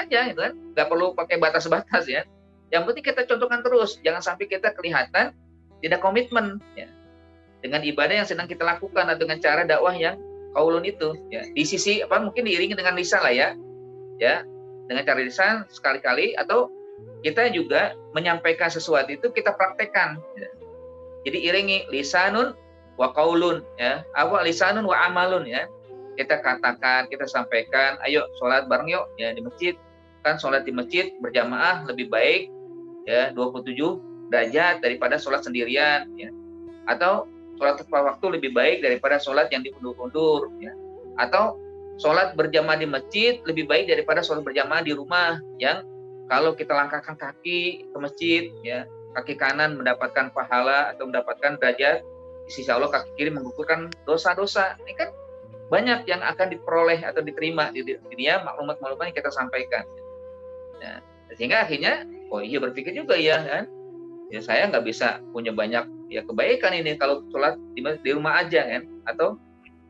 aja gitu kan? Nggak perlu pakai batas-batas ya. Yang penting kita contohkan terus, jangan sampai kita kelihatan tidak komitmen ya dengan ibadah yang sedang kita lakukan atau dengan cara dakwah yang qaulun itu ya. Di sisi mungkin diiringi dengan lisan lah ya. Ya, dengan cara lisan sekali-kali, atau kita juga menyampaikan sesuatu itu kita praktekkan ya. Jadi iringi lisanun wa qaulun ya, lisanun wa amalun ya. Kita katakan, kita sampaikan, ayo sholat bareng yuk ya di masjid. Kan sholat di masjid berjamaah lebih baik ya 27 derajat daripada sholat sendirian ya. Atau sholat tepat waktu lebih baik daripada sholat yang diundur-undur ya. Atau sholat berjamaah di masjid lebih baik daripada sholat berjamaah di rumah, yang kalau kita langkahkan kaki ke masjid ya, kaki kanan mendapatkan pahala atau mendapatkan derajat di sisi Allah, kaki kiri menggugurkan dosa-dosa. Ini kan banyak yang akan diperoleh atau diterima di dunia, maklumat-maklumat yang kita sampaikan. Nah, sehingga akhirnya berpikir juga ya kan, ya saya nggak bisa punya banyak ya kebaikan ini kalau sholat di rumah aja kan, atau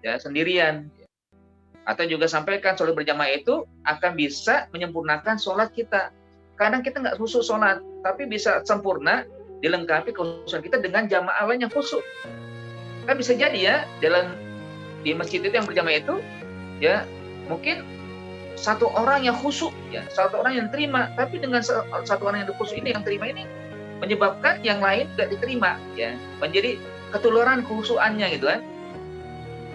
ya sendirian. Atau juga sampaikan sholat berjamaah itu akan bisa menyempurnakan sholat kita. Kadang kita nggak khusyuk sholat, tapi bisa sempurna dilengkapi khusyukan kita dengan jamaah lain yang khusyuk. Kan bisa jadi ya, di masjid itu yang berjamaah itu ya mungkin satu orang yang khusyuk ya, satu orang yang terima, tapi dengan satu orang yang khusyuk ini yang terima ini menyebabkan yang lain tidak diterima ya, menjadi ketularan khusyuannya gitu kan.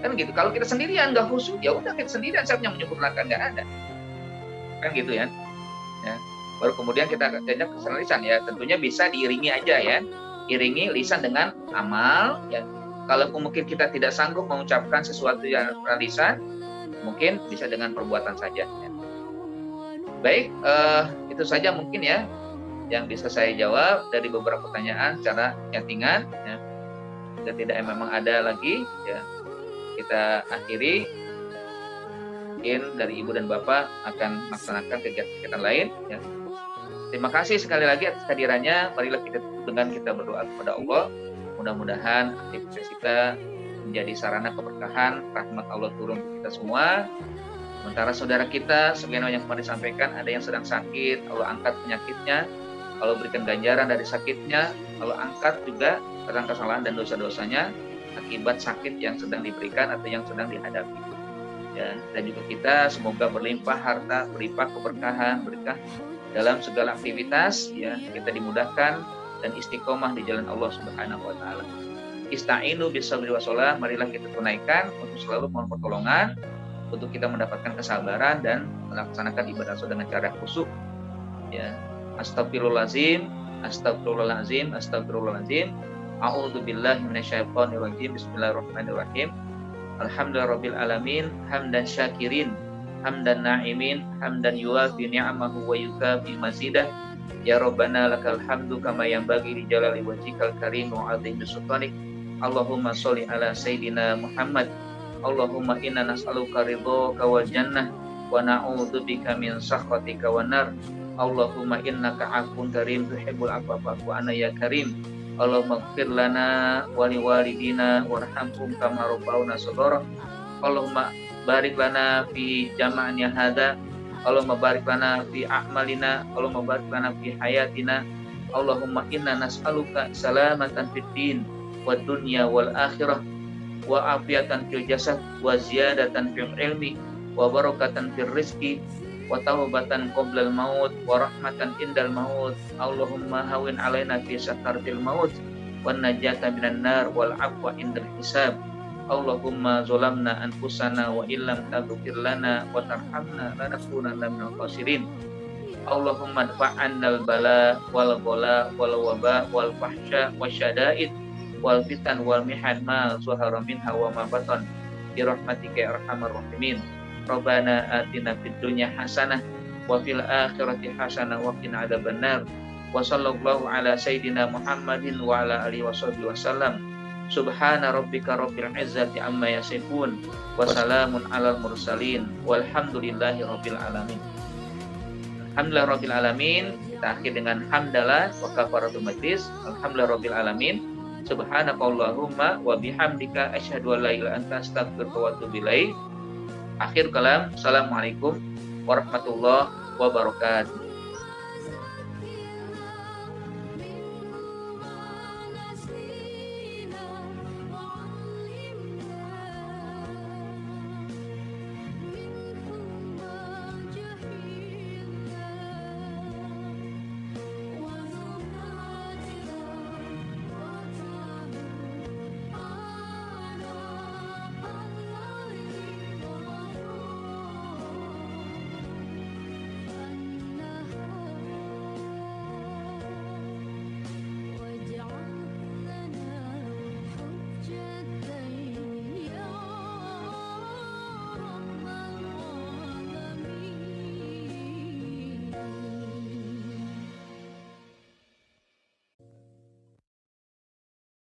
Kan gitu. Kalau kita sendirian nggak khusyuk, ya udah kita sendirian, siapa yang menyempurnakan, nggak ada. Kan gitu ya. Ya. Baru kemudian kita ajak ke lisan ya. Tentunya bisa diiringi aja ya. Iringi lisan dengan amal ya. Kalau mungkin kita tidak sanggup mengucapkan sesuatu yang lisan, mungkin bisa dengan perbuatan saja ya. Baik, itu saja mungkin ya yang bisa saya jawab dari beberapa pertanyaan secara chattingan ya. Jika tidak memang ada lagi ya, kita akhiri. Mungkin dari Ibu dan Bapak akan melaksanakan kegiatan lain ya. Terima kasih sekali lagi atas kehadirannya. Marilah kita dengan kita berdoa kepada Allah. Mudah-mudahan aktivitas kita menjadi sarana keberkahan, rahmat Allah turun ke kita semua. Sementara saudara kita, sebagaimana yang kemarin disampaikan, ada yang sedang sakit, Allah angkat penyakitnya, Allah berikan ganjaran dari sakitnya, Allah angkat juga tentang kesalahan dan dosa-dosanya akibat sakit yang sedang diberikan atau yang sedang dihadapi. Ya, dan juga kita semoga berlimpah harta, berlimpah keberkahan, berkah dalam segala aktivitas, ya kita dimudahkan dan istiqomah di jalan Allah Subhanahu wa taala. Ista'inu bis-sabri was-shalah, marilah kita tunaikan untuk selalu mohon pertolongan untuk kita mendapatkan kesabaran dan melaksanakan ibadah dengan cara khusyuk. Ya, astagfirullahalazim, astagfirullahalazim, astagfirullahalazim. A'udzubillahi minasyaitonir rajim. Bismillahirrahmanirrahim. Alhamdulillahirabbil alamin, hamdan syakirin, hamdan na'imin, hamdan yuwafi ni'amahu wa yukafi mazidah. Ya Rabbana lakal hamdu kama yanbaghi li jalali wajhikal karim wa 'azimi sultanik. Allahumma sholli ala sayidina Muhammad. Allahumma inna nas'aluka ridhaka wal jannah wa na'udzubika min sakhatika wan nar. Allahumma innaka 'afuwun karim tuhibbul 'afwa fa'fu 'anna ya karim. Allahumma ighfir lana wa liwalidina warhamhum kama rabbawna shaghara. Allahumma barik lana fi jama'ina hadza. Allahumma barik lana fi a'malina. Allahumma barik lana fi hayatina. Allahumma inna nas'aluka salamatan fid din wad dunya wal akhirah wa afiatan fil jasad wa ziyadatan fil ilmi wa barakatan fil rizqi wa taubatan qoblal maut wa rahmatan indal maut. Allahumma hawin alaina fi sakaratil maut wan najata minan nar wal afwa indal hisab. Allahumma zalamna anfusana wa illam taghfir lana wa tarhamna lanakunanna minal khasirin. Allahumma dfa'annal bala wal ghala wal waba wal fahsya wasyada'id wal fitan wal mihan ma zuhara minha wa ma batan bi rahmatika ya arhamar rahimin. Rabbana atina fid dunya hasanah wa fil akhirati hasanah wa qina adzabannar. Wa sallallahu ala sayidina Muhammadin wa ala alihi washabbihi wasallam. Subhana rabbika rabbil izzati amma yasifun wa salamun alal mursalin walhamdulillahi rabbil alamin. Alhamdulillah rabbil alamin. Kita akhir dengan hamdalah wa kafaratul majlis. Alhamdulillah rabbil alamin. Subhanakallahumma wa bihamdika asyhadu an la ilaha illa anta astaghfiruka wa atubu ilaik. Akhir kalam. Assalamualaikum warahmatullahi wabarakatuh.